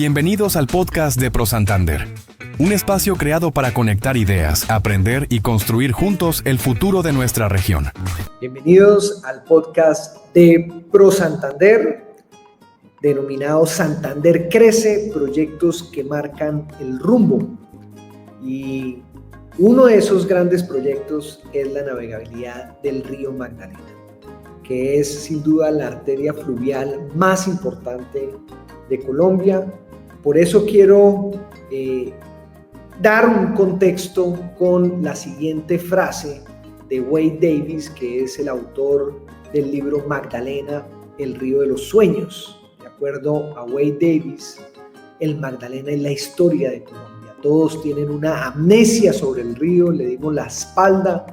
Bienvenidos al podcast de ProSantander, un espacio creado para conectar ideas, aprender y construir juntos el futuro de nuestra región. Bienvenidos al podcast de ProSantander, denominado Santander Crece, proyectos que marcan el rumbo. Y uno de esos grandes proyectos es la navegabilidad del río Magdalena, que es sin duda la arteria fluvial más importante de Colombia. Por eso quiero dar un contexto con la siguiente frase de Wade Davis, que es el autor del libro Magdalena, el río de los sueños. De acuerdo a Wade Davis, el Magdalena es la historia de Colombia. Todos tienen una amnesia sobre el río, le dimos la espalda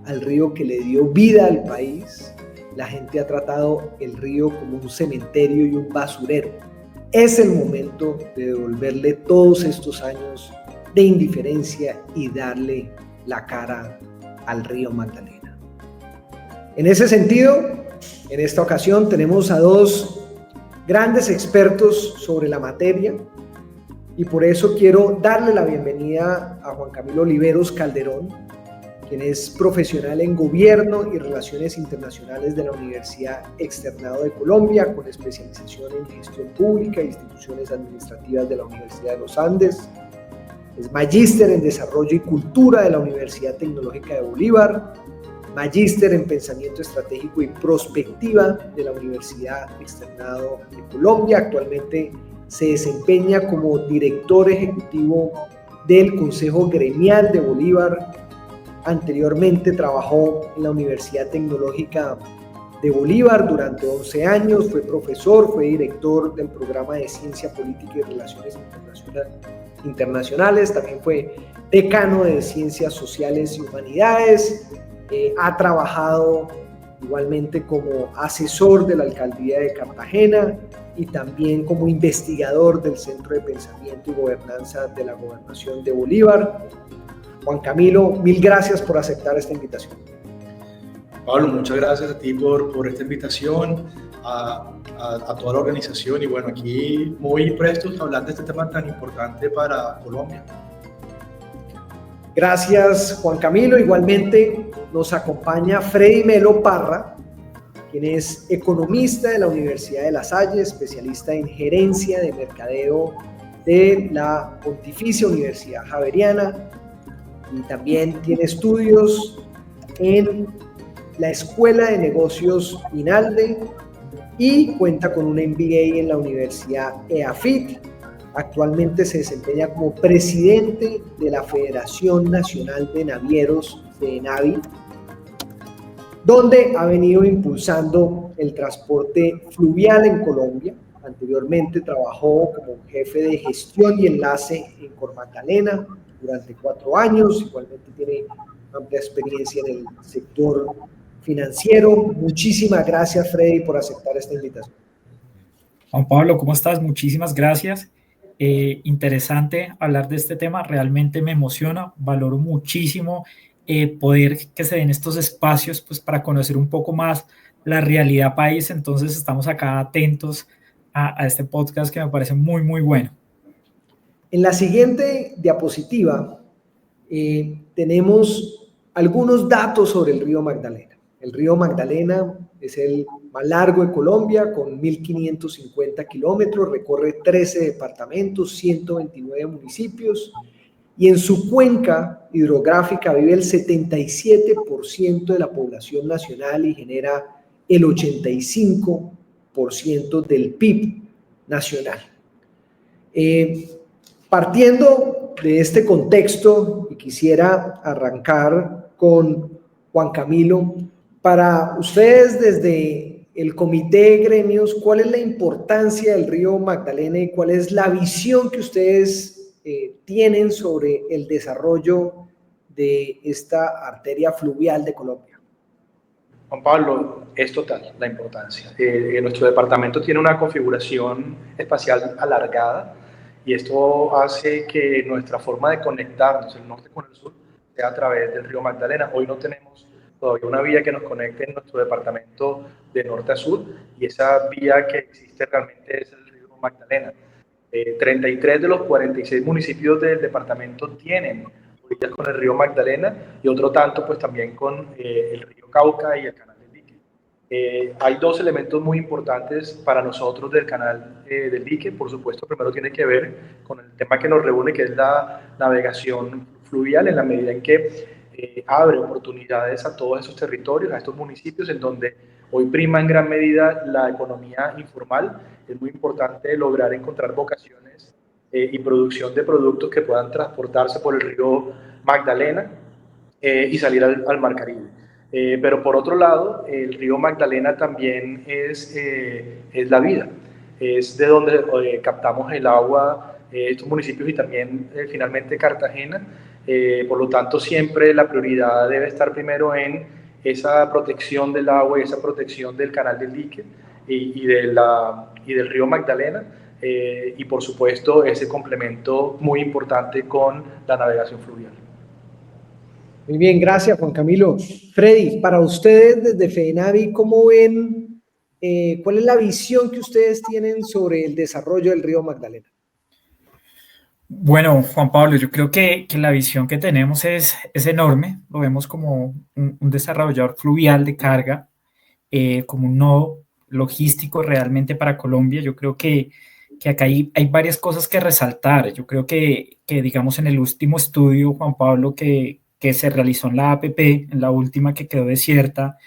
al río que le dio vida al país. La gente ha tratado el río como un cementerio y un basurero. Es el momento de devolverle todos estos años de indiferencia y darle la cara al río Magdalena. En ese sentido, en esta ocasión tenemos a dos grandes expertos sobre la materia y por eso quiero darle la bienvenida a Juan Camilo Oliveros Calderón, quien es profesional en Gobierno y Relaciones Internacionales de la Universidad Externado de Colombia, con especialización en Gestión Pública e Instituciones Administrativas de la Universidad de los Andes. Es magíster en Desarrollo y Cultura de la Universidad Tecnológica de Bolívar, magíster en Pensamiento Estratégico y Prospectiva de la Universidad Externado de Colombia. Actualmente se desempeña como director ejecutivo del Consejo Gremial de Bolívar. Anteriormente trabajó en la Universidad Tecnológica de Bolívar durante 11 años, fue profesor, fue director del programa de Ciencia Política y Relaciones Internacionales, también fue decano de Ciencias Sociales y Humanidades, ha trabajado igualmente como asesor de la Alcaldía de Cartagena y también como investigador del Centro de Pensamiento y Gobernanza de la Gobernación de Bolívar. Juan Camilo, mil gracias por aceptar esta invitación. Pablo, muchas gracias a ti por esta invitación, a toda la organización y bueno, aquí muy prestos a hablar de este tema tan importante para Colombia. Gracias, Juan Camilo. Igualmente nos acompaña Freddy Melo Parra, quien es economista de la Universidad de La Salle, especialista en gerencia de mercadeo de la Pontificia Universidad Javeriana, y también tiene estudios en la Escuela de Negocios INALDE y cuenta con un MBA en la Universidad EAFIT. Actualmente se desempeña como presidente de la Federación Nacional de Navieros, FENAVI, donde ha venido impulsando el transporte fluvial en Colombia. Anteriormente trabajó como jefe de gestión y enlace en Cormagdalena durante 4 años, igualmente tiene amplia experiencia en el sector financiero. Muchísimas gracias, Freddy, por aceptar esta invitación. Juan Pablo, ¿cómo estás? Muchísimas gracias. Interesante hablar de este tema, realmente me emociona, valoro muchísimo poder que se den estos espacios pues, para conocer un poco más la realidad país, entonces estamos acá atentos a este podcast que me parece muy, muy bueno. En la siguiente diapositiva tenemos algunos datos sobre el río Magdalena. El río Magdalena es el más largo de Colombia, con 1.550 kilómetros, recorre 13 departamentos, 129 municipios, y en su cuenca hidrográfica vive el 77% de la población nacional y genera el 85% del PIB nacional. Partiendo de este contexto, y quisiera arrancar con Juan Camilo, para ustedes desde el Comité de Gremios, ¿cuál es la importancia del río Magdalena y cuál es la visión que ustedes tienen sobre el desarrollo de esta arteria fluvial de Colombia? Juan Pablo, es total la importancia. Nuestro departamento tiene una configuración espacial alargada y esto hace que nuestra forma de conectarnos el norte con el sur sea a través del río Magdalena. Hoy no tenemos todavía una vía que nos conecte en nuestro departamento de norte a sur y esa vía que existe realmente es el río Magdalena. 33 de los 46 municipios del departamento tienen orillas con el río Magdalena y otro tanto pues también con el río Cauca y el canal del Dique. Hay dos elementos muy importantes para nosotros del canal del Dique. Por supuesto, primero tiene que ver con el tema que nos reúne, que es la navegación fluvial, en la medida en que abre oportunidades a todos esos territorios, a estos municipios en donde hoy prima en gran medida la economía informal. Es muy importante lograr encontrar vocaciones y producción de productos que puedan transportarse por el río Magdalena y salir al Mar Caribe. Pero por otro lado, el río Magdalena también es la vida, es de donde captamos el agua, estos municipios y también finalmente Cartagena. Por lo tanto, siempre la prioridad debe estar primero en esa protección del agua y esa protección del canal del Dique y del río Magdalena, y por supuesto ese complemento muy importante con la navegación fluvial. Muy bien, gracias Juan Camilo. Freddy, para ustedes desde FEDENAVI, ¿cómo ven, cuál es la visión que ustedes tienen sobre el desarrollo del río Magdalena? Bueno, Juan Pablo, yo creo que la visión que tenemos es enorme. Lo vemos como un desarrollador fluvial de carga, como un nodo logístico realmente para Colombia. Yo creo que acá hay varias cosas que resaltar. Yo creo que digamos, en el último estudio, Juan Pablo, que se realizó en la APP, en la última que quedó desierta,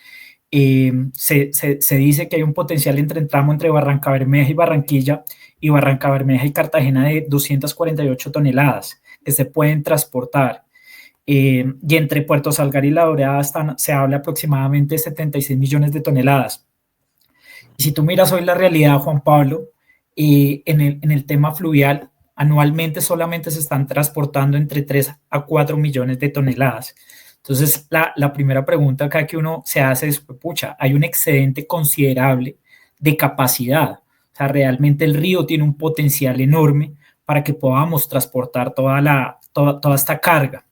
se dice que hay un potencial tramo entre Barrancabermeja y Barranquilla y Barrancabermeja y Cartagena de 248 toneladas que se pueden transportar. Y entre Puerto Salgar y La Dorada se habla aproximadamente de 76 millones de toneladas. Y si tú miras hoy la realidad, Juan Pablo, en el tema fluvial, anualmente solamente se están transportando entre 3 a 4 millones de toneladas. Entonces, la primera pregunta acá que uno se hace es, pucha, hay un excedente considerable de capacidad. O sea, realmente el río tiene un potencial enorme para que podamos transportar toda esta carga.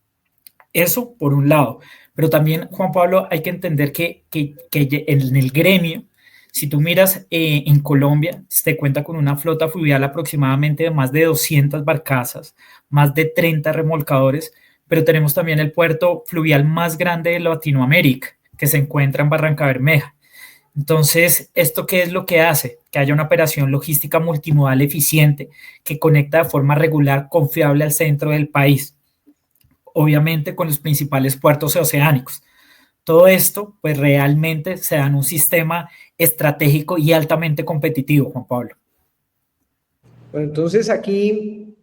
Eso por un lado. Pero también, Juan Pablo, hay que entender que en el gremio, si tú miras en Colombia, se cuenta con una flota fluvial aproximadamente de más de 200 barcazas, más de 30 remolcadores, pero tenemos también el puerto fluvial más grande de Latinoamérica, que se encuentra en Barrancabermeja. Entonces, ¿esto qué es lo que hace? Que haya una operación logística multimodal eficiente que conecta de forma regular, confiable al centro del país, obviamente con los principales puertos oceánicos. Todo esto, pues realmente se da en un sistema estratégico y altamente competitivo, Juan Pablo. Bueno, entonces aquí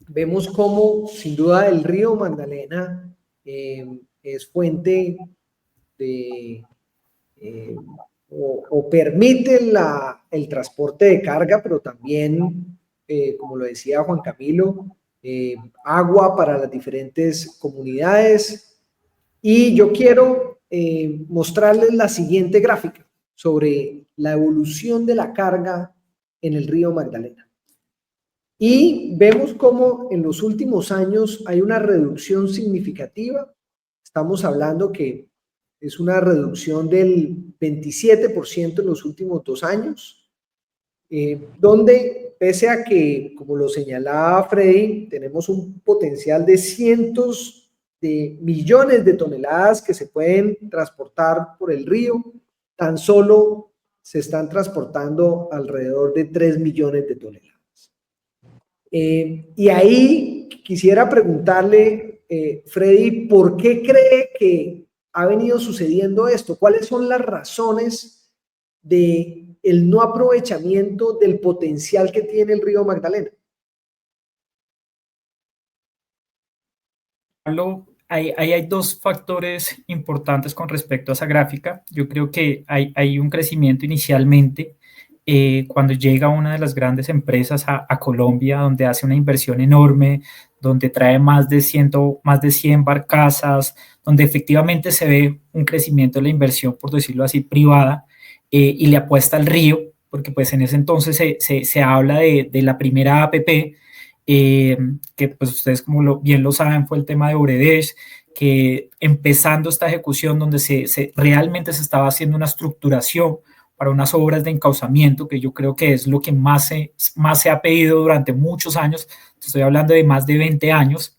vemos cómo, sin duda, el río Magdalena es fuente de... o permite el transporte de carga, pero también, como lo decía Juan Camilo, agua para las diferentes comunidades. Y yo quiero mostrarles la siguiente gráfica sobre la evolución de la carga en el río Magdalena. Y vemos cómo en los últimos años hay una reducción significativa. Estamos hablando que es una reducción del 27% en los últimos 2 años, donde pese a que, como lo señalaba Freddy, tenemos un potencial de cientos de millones de toneladas que se pueden transportar por el río, tan solo se están transportando alrededor de 3 millones de toneladas. Y ahí quisiera preguntarle, Freddy, ¿por qué cree que ha venido sucediendo esto? ¿Cuáles son las razones del no aprovechamiento del potencial que tiene el río Magdalena? Hay 2 factores importantes con respecto a esa gráfica. Yo creo que hay un crecimiento inicialmente cuando llega una de las grandes empresas a Colombia, donde hace una inversión enorme, donde trae más de 100 barcazas, donde efectivamente se ve un crecimiento de la inversión, por decirlo así, privada, y le apuesta al río, porque pues en ese entonces se habla de la primera APP, que pues ustedes como bien lo saben fue el tema de Odebrecht, que empezando esta ejecución donde realmente se estaba haciendo una estructuración, para unas obras de encauzamiento, que yo creo que es lo que más se ha pedido durante muchos años, estoy hablando de más de 20 años,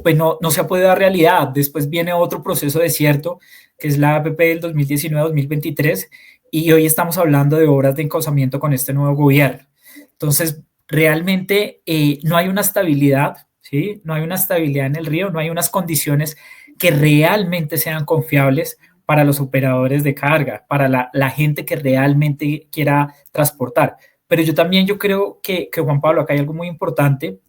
pues no se ha podido dar realidad. Después viene otro proceso desierto, que es la APP del 2019-2023, y hoy estamos hablando de obras de encauzamiento con este nuevo gobierno. Entonces, realmente no hay una estabilidad, ¿sí? No hay una estabilidad en el río, no hay unas condiciones que realmente sean confiables para los operadores de carga, para la gente que realmente quiera transportar. Pero yo creo que Juan Pablo, acá hay algo muy importante,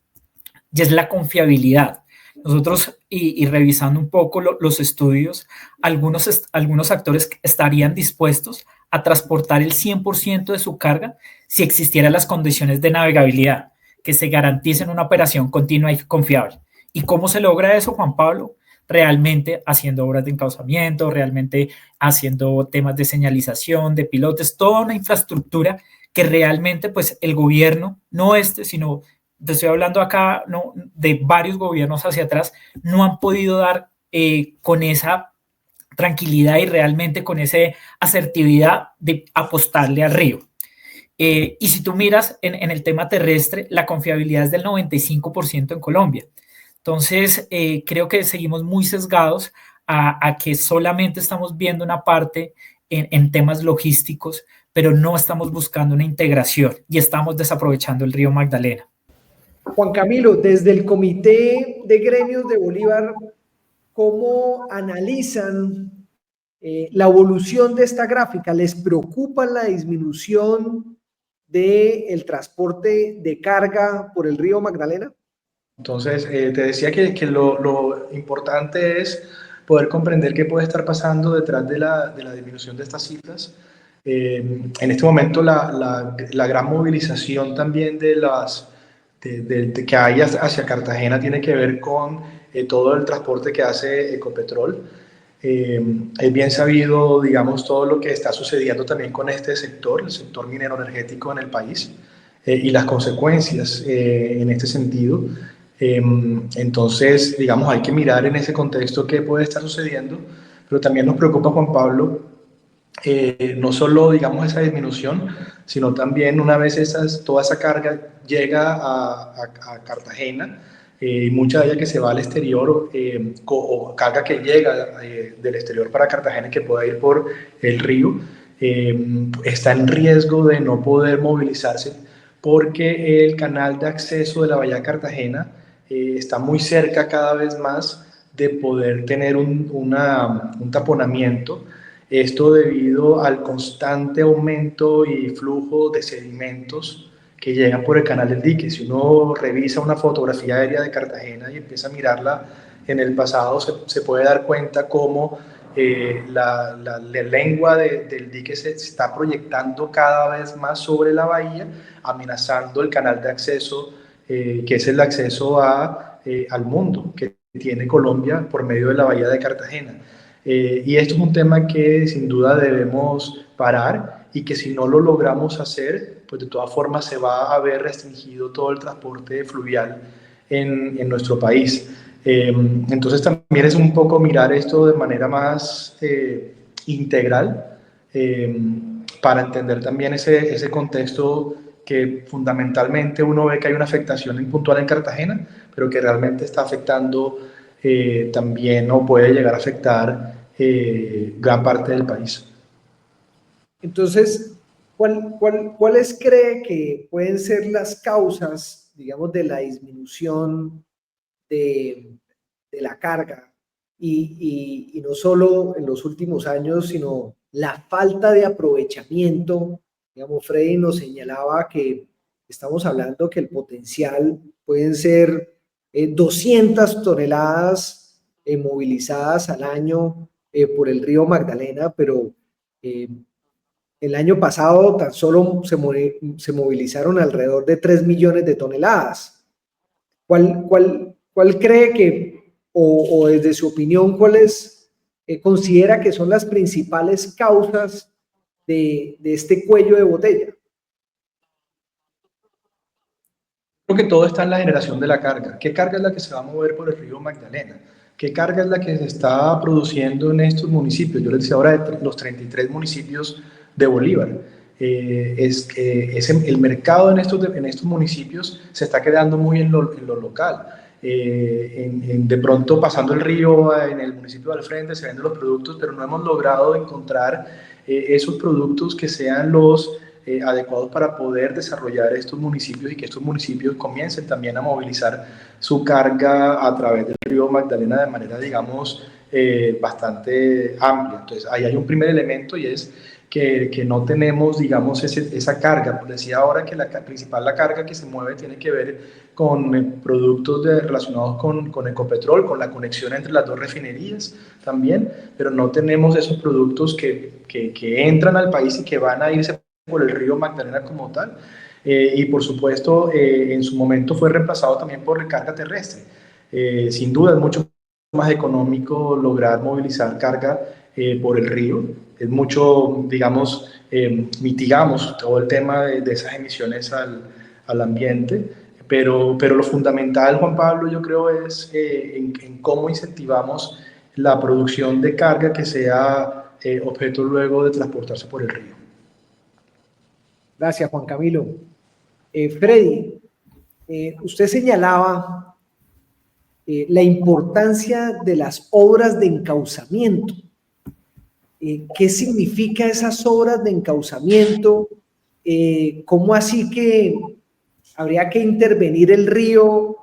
y es la confiabilidad. Nosotros, y revisando un poco los estudios, algunos actores estarían dispuestos a transportar el 100% de su carga si existieran las condiciones de navegabilidad, que se garanticen una operación continua y confiable. ¿Y cómo se logra eso, Juan Pablo? Realmente haciendo obras de encauzamiento, realmente haciendo temas de señalización, de pilotes, toda una infraestructura que realmente pues el gobierno, no sino te estoy hablando acá no, de varios gobiernos hacia atrás, no han podido dar con esa tranquilidad y realmente con esa asertividad de apostarle al río. Y si tú miras en el tema terrestre, la confiabilidad es del 95% en Colombia. Entonces, creo que seguimos muy sesgados a que solamente estamos viendo una parte en temas logísticos, pero no estamos buscando una integración y estamos desaprovechando el río Magdalena. Juan Camilo, desde el Comité de Gremios de Bolívar, ¿cómo analizan la evolución de esta gráfica? ¿Les preocupa la disminución del transporte de carga por el río Magdalena? Entonces, te decía que lo importante es poder comprender qué puede estar pasando detrás de la disminución de estas cifras. En este momento, la gran movilización también que hay hacia Cartagena tiene que ver con todo el transporte que hace Ecopetrol. Es bien sabido, digamos, todo lo que está sucediendo también con este sector, el sector minero energético en el país, y las consecuencias en este sentido. Entonces, digamos, hay que mirar en ese contexto qué puede estar sucediendo, pero también nos preocupa, Juan Pablo, no solo, digamos, esa disminución, sino también una vez toda esa carga llega a Cartagena, mucha de ella que se va al exterior, o carga que llega del exterior para Cartagena que pueda ir por el río, está en riesgo de no poder movilizarse porque el canal de acceso de la bahía de Cartagena está muy cerca cada vez más de poder tener un taponamiento. Esto debido al constante aumento y flujo de sedimentos que llegan por el canal del dique. Si uno revisa una fotografía aérea de Cartagena y empieza a mirarla en el pasado, se puede dar cuenta cómo la lengua del dique se está proyectando cada vez más sobre la bahía, amenazando el canal de acceso, que es el acceso al mundo que tiene Colombia por medio de la bahía de Cartagena. Y esto es un tema que sin duda debemos parar y que si no lo logramos hacer, pues de todas formas se va a ver restringido todo el transporte fluvial en nuestro país. Entonces también es un poco mirar esto de manera más integral para entender también ese contexto que fundamentalmente uno ve que hay una afectación puntual en Cartagena, pero que realmente está afectando también o puede llegar a afectar gran parte del país. Entonces, ¿cuáles cree que pueden ser las causas, digamos, de la disminución de la carga? Y no solo en los últimos años, sino la falta de aprovechamiento. Digamos, Freddy nos señalaba que estamos hablando que el potencial pueden ser 200 toneladas movilizadas al año por el río Magdalena, pero el año pasado tan solo se movilizaron alrededor de 3 millones de toneladas. ¿Cuál cree que, o desde su opinión, cuáles considera que son las principales causas de este cuello de botella? Creo que todo está en la generación de la carga. ¿Qué carga es la que se va a mover por el río Magdalena? ¿Qué carga es la que se está produciendo en estos municipios? Yo les decía ahora de los 33 municipios de Bolívar. El mercado en estos municipios se está quedando muy en lo local. De pronto, pasando el río en el municipio de al frente, se venden los productos, pero no hemos logrado encontrar esos productos que sean los adecuados para poder desarrollar estos municipios y que estos municipios comiencen también a movilizar su carga a través del río Magdalena de manera, digamos, bastante amplia. Entonces, ahí hay un primer elemento, y es que no tenemos, digamos, esa carga. Pues decía ahora que la carga que se mueve tiene que ver con productos relacionados con Ecopetrol, con la conexión entre las dos refinerías también, pero no tenemos esos productos que entran al país y que van a irse por el río Magdalena como tal. Y por supuesto, en su momento fue reemplazado también por recarga terrestre. Sin duda es mucho más económico lograr movilizar carga por el río. Es mucho, digamos, mitigamos todo el tema de esas emisiones al ambiente, pero lo fundamental, Juan Pablo, yo creo es en cómo incentivamos la producción de carga que sea objeto luego de transportarse por el río. Gracias, Juan Camilo. Freddy, usted señalaba la importancia de las obras de encauzamiento. ¿Qué significa esas obras de encauzamiento? ¿Cómo así que habría que intervenir el río?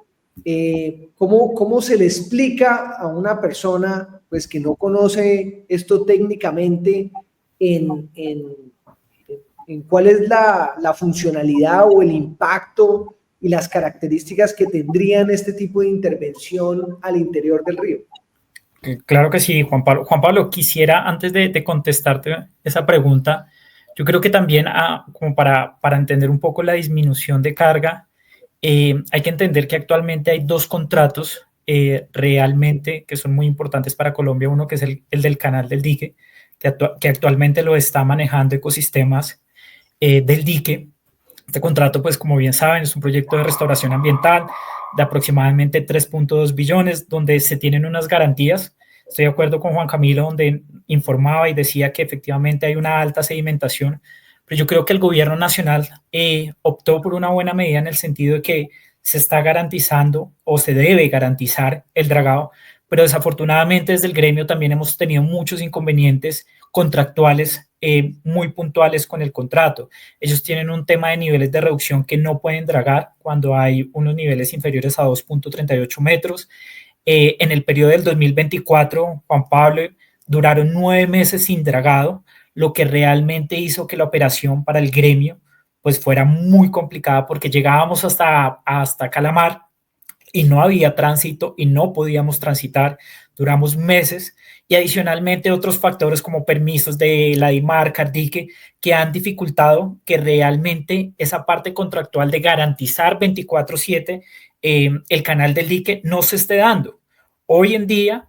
¿Cómo se le explica a una persona pues, que no conoce esto técnicamente en cuál es la funcionalidad o el impacto y las características que tendrían este tipo de intervención al interior del río? Claro que sí, Juan Pablo. Juan Pablo, quisiera, antes de contestarte esa pregunta, yo creo que también, como para entender un poco la disminución de carga, hay que entender que actualmente hay dos contratos realmente que son muy importantes para Colombia. Uno que es el del Canal del Dique, que actualmente lo está manejando Ecosistemas del Dique. Este contrato, pues como bien saben, es un proyecto de restauración ambiental de aproximadamente 3.2 billones, donde se tienen unas garantías. Estoy de acuerdo con Juan Camilo, donde informaba y decía que efectivamente hay una alta sedimentación, pero yo creo que el gobierno nacional optó por una buena medida en el sentido de que se está garantizando o se debe garantizar el dragado, pero desafortunadamente desde el gremio también hemos tenido muchos inconvenientes contractuales muy puntuales con el contrato. Ellos tienen un tema de niveles de reducción que no pueden dragar cuando hay unos niveles inferiores a 2.38 metros. En el periodo del 2024, Juan Pablo, duraron 9 meses sin dragado, lo que realmente hizo que la operación para el gremio pues fuera muy complicada, porque llegábamos hasta Calamar y no había tránsito y no podíamos transitar. Duramos meses, y adicionalmente otros factores como permisos de la DIMAR, Cardique, que han dificultado que realmente esa parte contractual de garantizar 24/7 el Canal del Dique no se esté dando. Hoy en día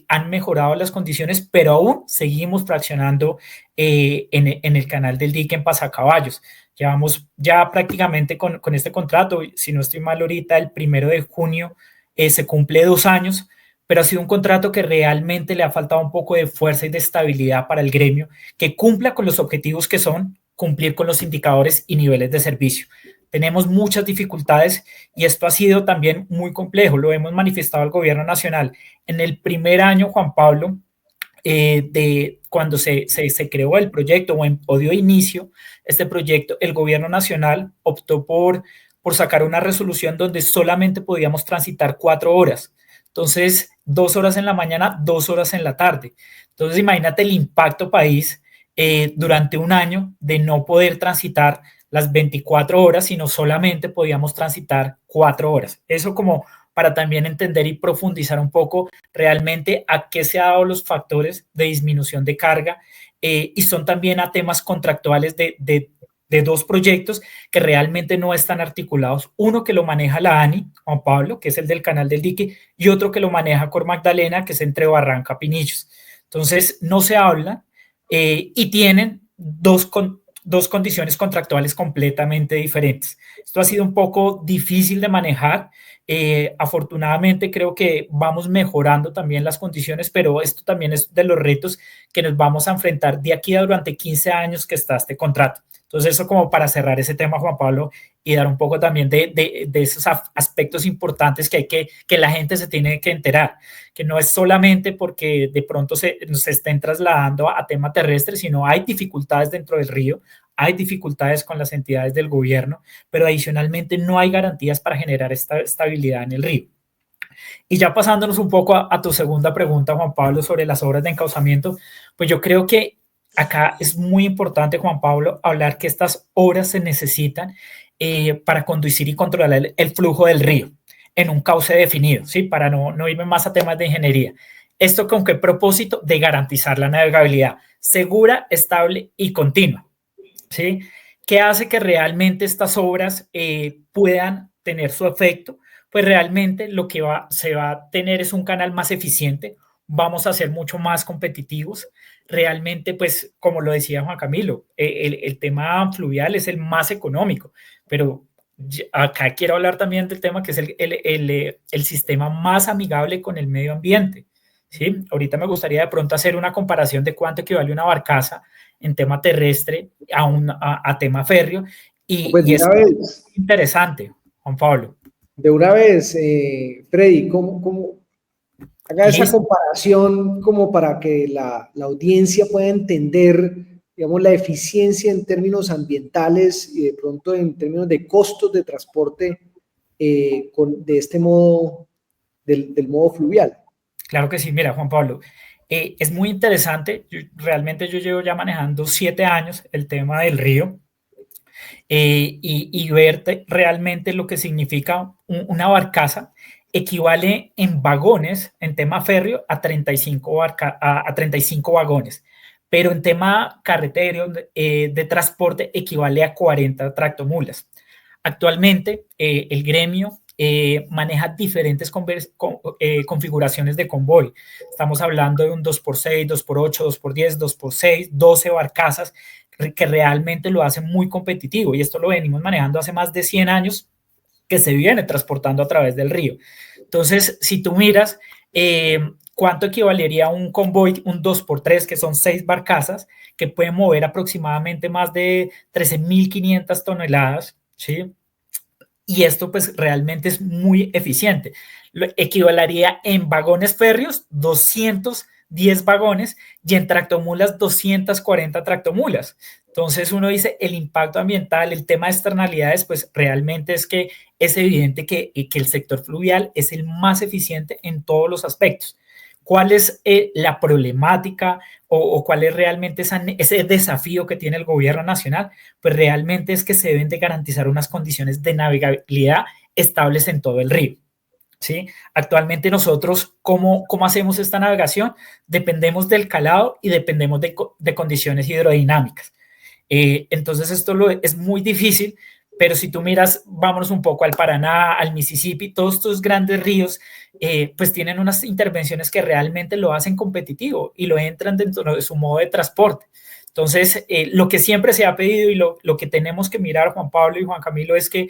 han mejorado las condiciones, pero aún seguimos fraccionando en el Canal del Dique en Pasacaballos. Llevamos ya prácticamente con este contrato, si no estoy mal ahorita, el 1 de junio se cumple 2 años, pero ha sido un contrato que realmente le ha faltado un poco de fuerza y de estabilidad para el gremio, que cumpla con los objetivos que son cumplir con los indicadores y niveles de servicio. Tenemos muchas dificultades y esto ha sido también muy complejo, lo hemos manifestado al gobierno nacional. En el primer año, Juan Pablo, de cuando se creó el proyecto o dio inicio este proyecto, el gobierno nacional optó por sacar una resolución donde solamente podíamos transitar 4 horas. Entonces, 2 horas en la mañana, 2 horas en la tarde. Entonces, imagínate el impacto país durante un año de no poder transitar las 24 horas, sino solamente podíamos transitar 4 horas. Eso como para también entender y profundizar un poco realmente a qué se han dado los factores de disminución de carga y son también a temas contractuales de 2 proyectos que realmente no están articulados. Uno que lo maneja la ANI, Juan Pablo, que es el del Canal del Dique, y otro que lo maneja Cor Magdalena, que es entre Barranca y Pinillos. Entonces, no se habla y tienen dos dos condiciones contractuales completamente diferentes. Esto ha sido un poco difícil de manejar. Afortunadamente creo que vamos mejorando también las condiciones, pero esto también es de los retos que nos vamos a enfrentar de aquí a durante 15 años que está este contrato. Entonces eso como para cerrar ese tema, Juan Pablo, y dar un poco también de esos aspectos importantes que la gente se tiene que enterar, que no es solamente porque de pronto se estén trasladando a tema terrestre, sino hay dificultades dentro del río, hay dificultades con las entidades del gobierno, pero adicionalmente no hay garantías para generar esta estabilidad en el río. Y ya pasándonos un poco a tu segunda pregunta, Juan Pablo, sobre las obras de encauzamiento, pues yo creo que acá es muy importante, Juan Pablo, hablar que estas obras se necesitan para conducir y controlar el flujo del río en un cauce definido, ¿sí? Para no irme más a temas de ingeniería. ¿Esto con qué propósito? De garantizar la navegabilidad segura, estable y continua, ¿sí? ¿Qué hace que realmente estas obras puedan tener su efecto? Pues realmente lo que se va a tener es un canal más eficiente, vamos a ser mucho más competitivos. Realmente, pues, como lo decía Juan Camilo, el tema fluvial es el más económico, pero acá quiero hablar también del tema que es el sistema más amigable con el medio ambiente, ¿sí? Ahorita me gustaría de pronto hacer una comparación de cuánto equivale una barcaza en tema terrestre a tema férreo, Pues y de es una vez, interesante, Juan Pablo. Freddy, ¿cómo haga esa Listo. comparación como para que la audiencia pueda entender, digamos, la eficiencia en términos ambientales y de pronto en términos de costos de transporte de este modo, del modo fluvial? Claro que sí, mira, Juan Pablo, es muy interesante. Realmente yo llevo ya manejando 7 años el tema del río, y ver realmente lo que significa una barcaza equivale en vagones, en tema férreo, a 35, a 35 vagones, pero en tema carretero de transporte equivale a 40 tractomulas. Actualmente el gremio maneja diferentes configuraciones de convoy. Estamos hablando de un 2x6, 2x8, 2x10, 2x6, 12 barcazas que realmente lo hacen muy competitivo, y esto lo venimos manejando hace más de 100 años que se viene transportando a través del río. Entonces, si tú miras cuánto equivalería a un convoy, un 2x3, que son 6 barcazas, que pueden mover aproximadamente más de 13.500 toneladas, ¿sí? Y esto pues realmente es muy eficiente. Lo equivalería en vagones férreos 210 vagones y en tractomulas 240 tractomulas. Entonces uno dice el impacto ambiental, el tema de externalidades, pues realmente es que es evidente que el sector fluvial es el más eficiente en todos los aspectos. ¿Cuál es la problemática o cuál es realmente ese desafío que tiene el gobierno nacional? Pues realmente es que se deben de garantizar unas condiciones de navegabilidad estables en todo el río, ¿sí? Actualmente nosotros, ¿cómo hacemos esta navegación? Dependemos del calado y dependemos de condiciones hidrodinámicas. Entonces esto es muy difícil, pero si tú miras, vámonos un poco al Paraná, al Mississippi, todos estos grandes ríos, pues tienen unas intervenciones que realmente lo hacen competitivo y lo entran dentro de su modo de transporte. Entonces, lo que siempre se ha pedido y lo que tenemos que mirar, Juan Pablo y Juan Camilo, es que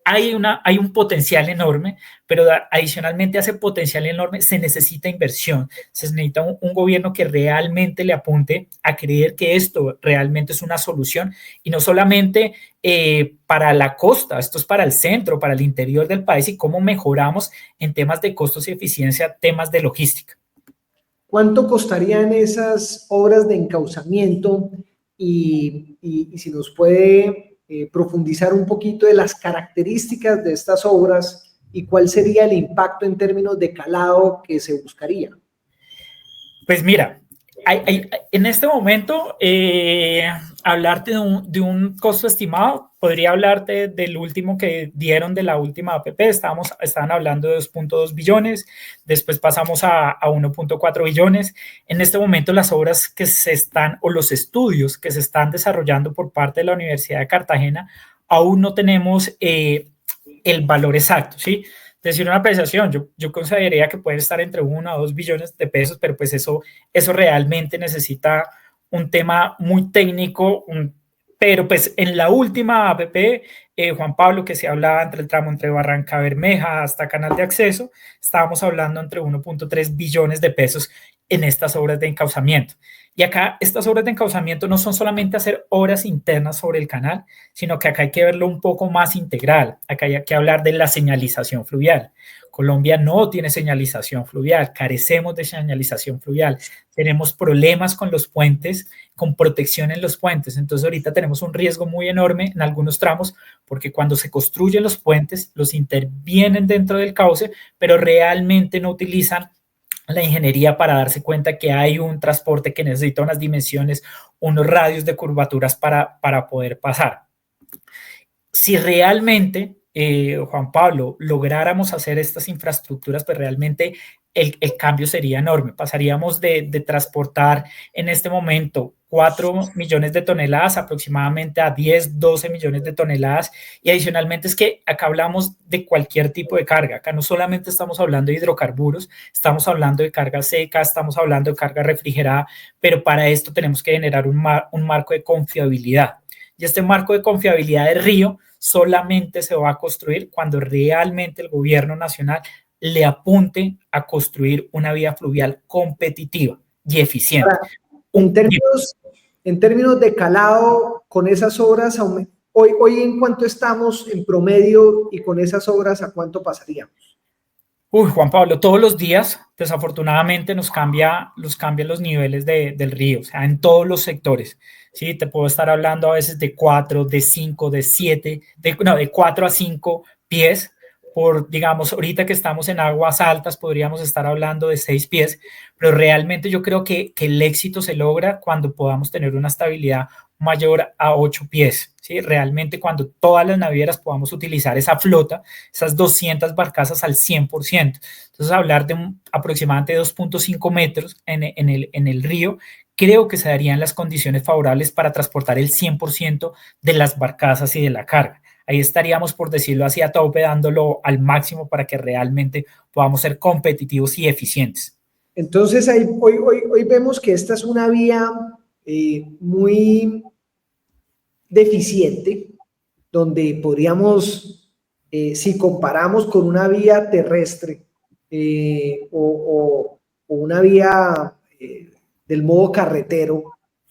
hay un potencial enorme, pero adicionalmente a ese potencial enorme se necesita inversión, se necesita un gobierno que realmente le apunte a creer que esto realmente es una solución, y no solamente para la costa, esto es para el centro, para el interior del país, y cómo mejoramos en temas de costos y eficiencia, temas de logística. ¿Cuánto costarían esas obras de encauzamiento? Y si nos puede profundizar un poquito de las características de estas obras y cuál sería el impacto en términos de calado que se buscaría. Pues mira, en este momento, hablarte de un costo estimado, podría hablarte del último que dieron de la última APP. Estaban hablando de 2.2 billones, después pasamos a 1.4 billones. En este momento las obras que se están, o los estudios que se están desarrollando por parte de la Universidad de Cartagena, aún no tenemos el valor exacto, ¿sí? Decir una apreciación, yo consideraría que puede estar entre 1 a 2 billones de pesos, pero pues eso realmente necesita un tema muy técnico, Pero pues en la última APP, Juan Pablo, que se hablaba entre el tramo entre Barranca Bermeja hasta Canal de Acceso, estábamos hablando entre 1.3 billones de pesos en estas obras de encauzamiento. Y acá estas obras de encauzamiento no son solamente hacer obras internas sobre el canal, sino que acá hay que verlo un poco más integral. Acá hay que hablar de la señalización fluvial. Colombia no tiene señalización fluvial, carecemos de señalización fluvial, tenemos problemas con los puentes, con protección en los puentes, entonces ahorita tenemos un riesgo muy enorme en algunos tramos, porque cuando se construyen los puentes, los intervienen dentro del cauce, pero realmente no utilizan la ingeniería para darse cuenta que hay un transporte que necesita unas dimensiones, unos radios de curvaturas para poder pasar. Si realmente, Juan Pablo, lográramos hacer estas infraestructuras, pues realmente el cambio sería enorme. Pasaríamos de transportar en este momento 4 millones de toneladas aproximadamente a 10, 12 millones de toneladas. Y adicionalmente es que acá hablamos de cualquier tipo de carga. Acá no solamente estamos hablando de hidrocarburos, estamos hablando de carga seca, estamos hablando de carga refrigerada, pero para esto tenemos que generar un marco de confiabilidad. Y este marco de confiabilidad del río solamente se va a construir cuando realmente el gobierno nacional le apunte a construir una vía fluvial competitiva y eficiente. En términos de calado, con esas obras, hoy ¿en cuánto estamos en promedio y con esas obras a cuánto pasaríamos? Juan Pablo, todos los días, desafortunadamente, nos cambian los niveles del río, o sea, en todos los sectores. Sí, te puedo estar hablando a veces de 4, de 5, de 7, de 4 a 5 pies. Digamos, ahorita que estamos en aguas altas, podríamos estar hablando de 6 pies, pero realmente yo creo que el éxito se logra cuando podamos tener una estabilidad mayor a 8 pies, ¿sí? Realmente cuando todas las navieras podamos utilizar esa flota, esas 200 barcazas al 100%. Entonces, hablar de aproximadamente 2.5 metros en el río, creo que se darían las condiciones favorables para transportar el 100% de las barcazas y de la carga. Ahí estaríamos, por decirlo así, a tope, dándolo al máximo para que realmente podamos ser competitivos y eficientes. Entonces, hoy vemos que esta es una vía muy deficiente, donde podríamos, si comparamos con una vía terrestre o una vía del modo carretero,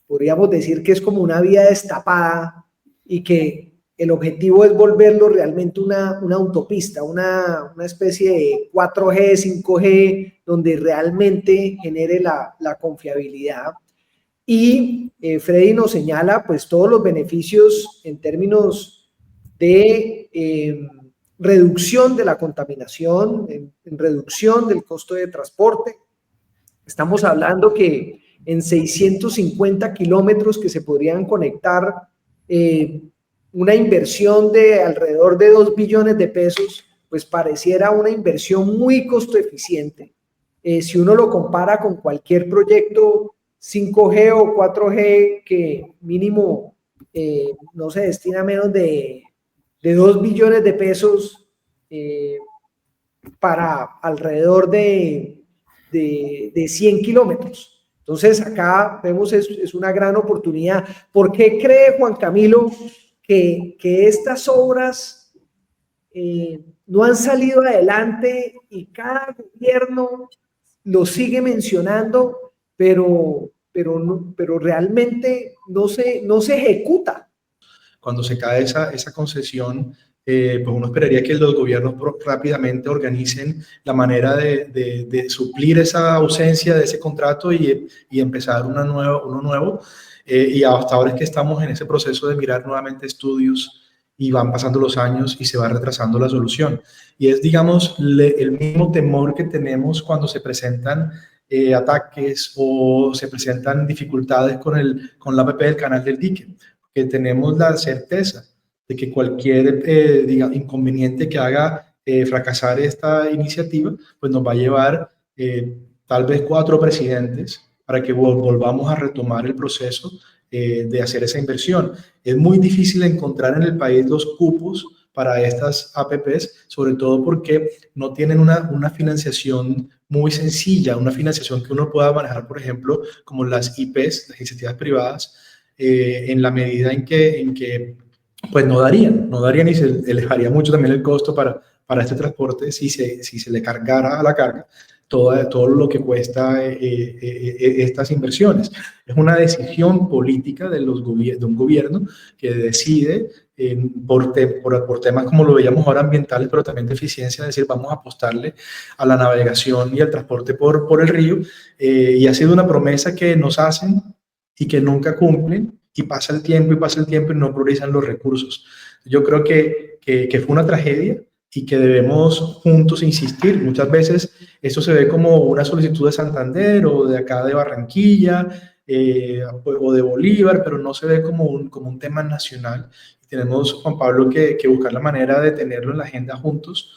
podríamos decir que es como una vía destapada y que el objetivo es volverlo realmente una autopista, una especie de 4G, 5G, donde realmente genere la confiabilidad. Y Freddy nos señala pues todos los beneficios en términos de reducción de la contaminación, en reducción del costo de transporte. Estamos hablando que en 650 kilómetros que se podrían conectar, una inversión de alrededor de 2 billones de pesos, pues pareciera una inversión muy costo eficiente. Si uno lo compara con cualquier proyecto 5G o 4G que mínimo no se destina menos de 2 billones de pesos para alrededor de 100 kilómetros. Entonces acá vemos es una gran oportunidad. ¿Por qué cree Juan Camilo que estas obras no han salido adelante y cada gobierno lo sigue mencionando, pero realmente no se ejecuta? Cuando se cae esa concesión, pues uno esperaría que los gobiernos rápidamente organicen la manera de suplir esa ausencia de ese contrato y empezar uno nuevo. Y hasta ahora es que estamos en ese proceso de mirar nuevamente estudios y van pasando los años y se va retrasando la solución. Y es, digamos, el mismo temor que tenemos cuando se presentan ataques o se presentan dificultades con la APP del Canal del Dique, que tenemos la certeza de que cualquier inconveniente que haga fracasar esta iniciativa, pues nos va a llevar tal vez 4 presidentes para que volvamos a retomar el proceso de hacer esa inversión. Es muy difícil encontrar en el país los cupos para estas APPs, sobre todo porque no tienen una financiación muy sencilla, una financiación que uno pueda manejar, por ejemplo, como las IPs, las iniciativas privadas, en la medida en que pues no darían y se elevaría mucho también el costo para este transporte si se le cargara a la carga todo lo que cuesta estas inversiones. Es una decisión política de un gobierno que decide por temas como lo veíamos ahora ambientales, pero también de eficiencia, es decir, vamos a apostarle a la navegación y al transporte por el río, y ha sido una promesa que nos hacen y que nunca cumplen, y pasa el tiempo y no priorizan los recursos. Yo creo que fue una tragedia y que debemos juntos insistir. Muchas veces esto se ve como una solicitud de Santander o de acá de Barranquilla o de Bolívar, pero no se ve como un tema nacional. Tenemos, Juan Pablo, que buscar la manera de tenerlo en la agenda juntos,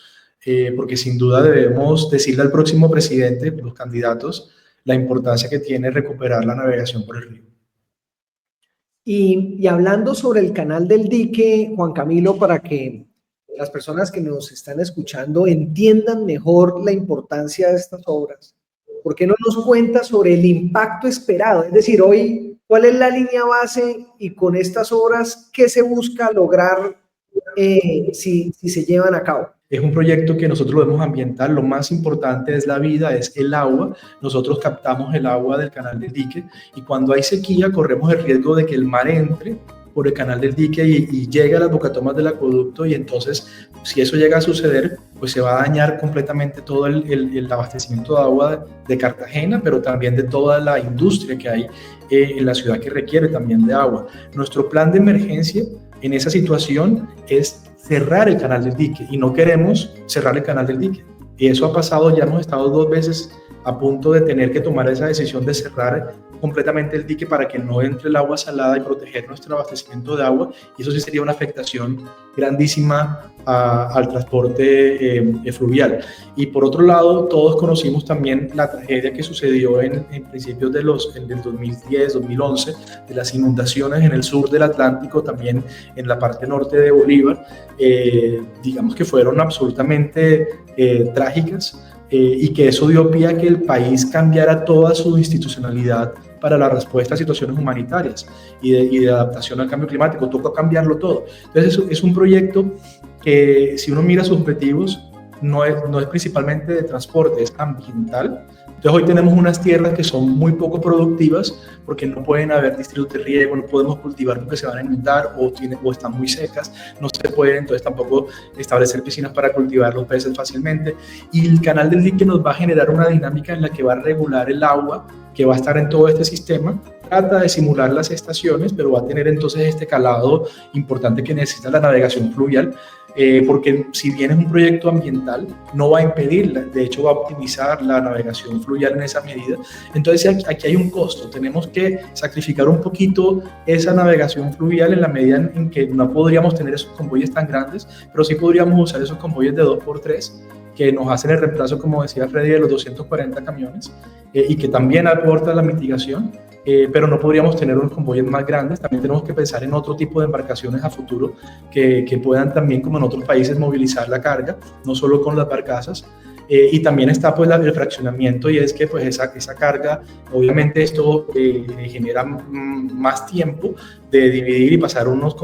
porque sin duda debemos decirle al próximo presidente, los candidatos, la importancia que tiene recuperar la navegación por el río. Y hablando sobre el canal del dique, Juan Camilo, para que las personas que nos están escuchando entiendan mejor la importancia de estas obras, ¿por qué no nos cuenta sobre el impacto esperado? Es decir, hoy, ¿cuál es la línea base y con estas obras qué se busca lograr si se llevan a cabo? Es un proyecto que nosotros lo vemos ambiental. Lo más importante es la vida, es el agua. Nosotros captamos el agua del canal del dique y cuando hay sequía corremos el riesgo de que el mar entre por el canal del dique y llegue a las bocatomas del acueducto, y entonces si eso llega a suceder, pues se va a dañar completamente todo el abastecimiento de agua de Cartagena, pero también de toda la industria que hay en la ciudad que requiere también de agua. Nuestro plan de emergencia en esa situación es cerrar el canal del dique y no queremos cerrar el canal del dique. Y eso ha pasado, ya hemos estado 2 veces a punto de tener que tomar esa decisión de cerrar completamente el dique para que no entre el agua salada y proteger nuestro abastecimiento de agua, y eso sí sería una afectación grandísima al transporte fluvial. Y por otro lado, todos conocimos también la tragedia que sucedió en principios del 2010, 2011, de las inundaciones en el sur del Atlántico, también en la parte norte de Bolívar, digamos que fueron absolutamente trágicas, y que eso dio pie a que el país cambiara toda su institucionalidad para la respuesta a situaciones humanitarias y de adaptación al cambio climático. Tocó cambiarlo todo. Entonces es un proyecto que, si uno mira sus objetivos, no es principalmente de transporte, es ambiental. Entonces hoy tenemos unas tierras que son muy poco productivas porque no pueden haber distritos de riego, no podemos cultivar porque se van a inundar o están muy secas, no se puede entonces tampoco establecer piscinas para cultivar los peces fácilmente, y el canal del dique nos va a generar una dinámica en la que va a regular el agua que va a estar en todo este sistema. Trata de simular las estaciones, pero va a tener entonces este calado importante que necesita la navegación fluvial, porque si bien es un proyecto ambiental, no va a impedirla, de hecho va a optimizar la navegación fluvial en esa medida. Entonces aquí hay un costo, tenemos que sacrificar un poquito esa navegación fluvial en la medida en que no podríamos tener esos convoyes tan grandes, pero sí podríamos usar esos convoyes de 2x3 que nos hacen el reemplazo, como decía Freddy, de los 240 camiones, y que también aporta la mitigación, pero no podríamos tener unos convoyes más grandes. También tenemos que pensar en otro tipo de embarcaciones a futuro que puedan también, como en otros países, movilizar la carga, no solo con las barcazas. Y también está pues el fraccionamiento, y es que pues esa carga, obviamente esto genera más tiempo de dividir y pasar unas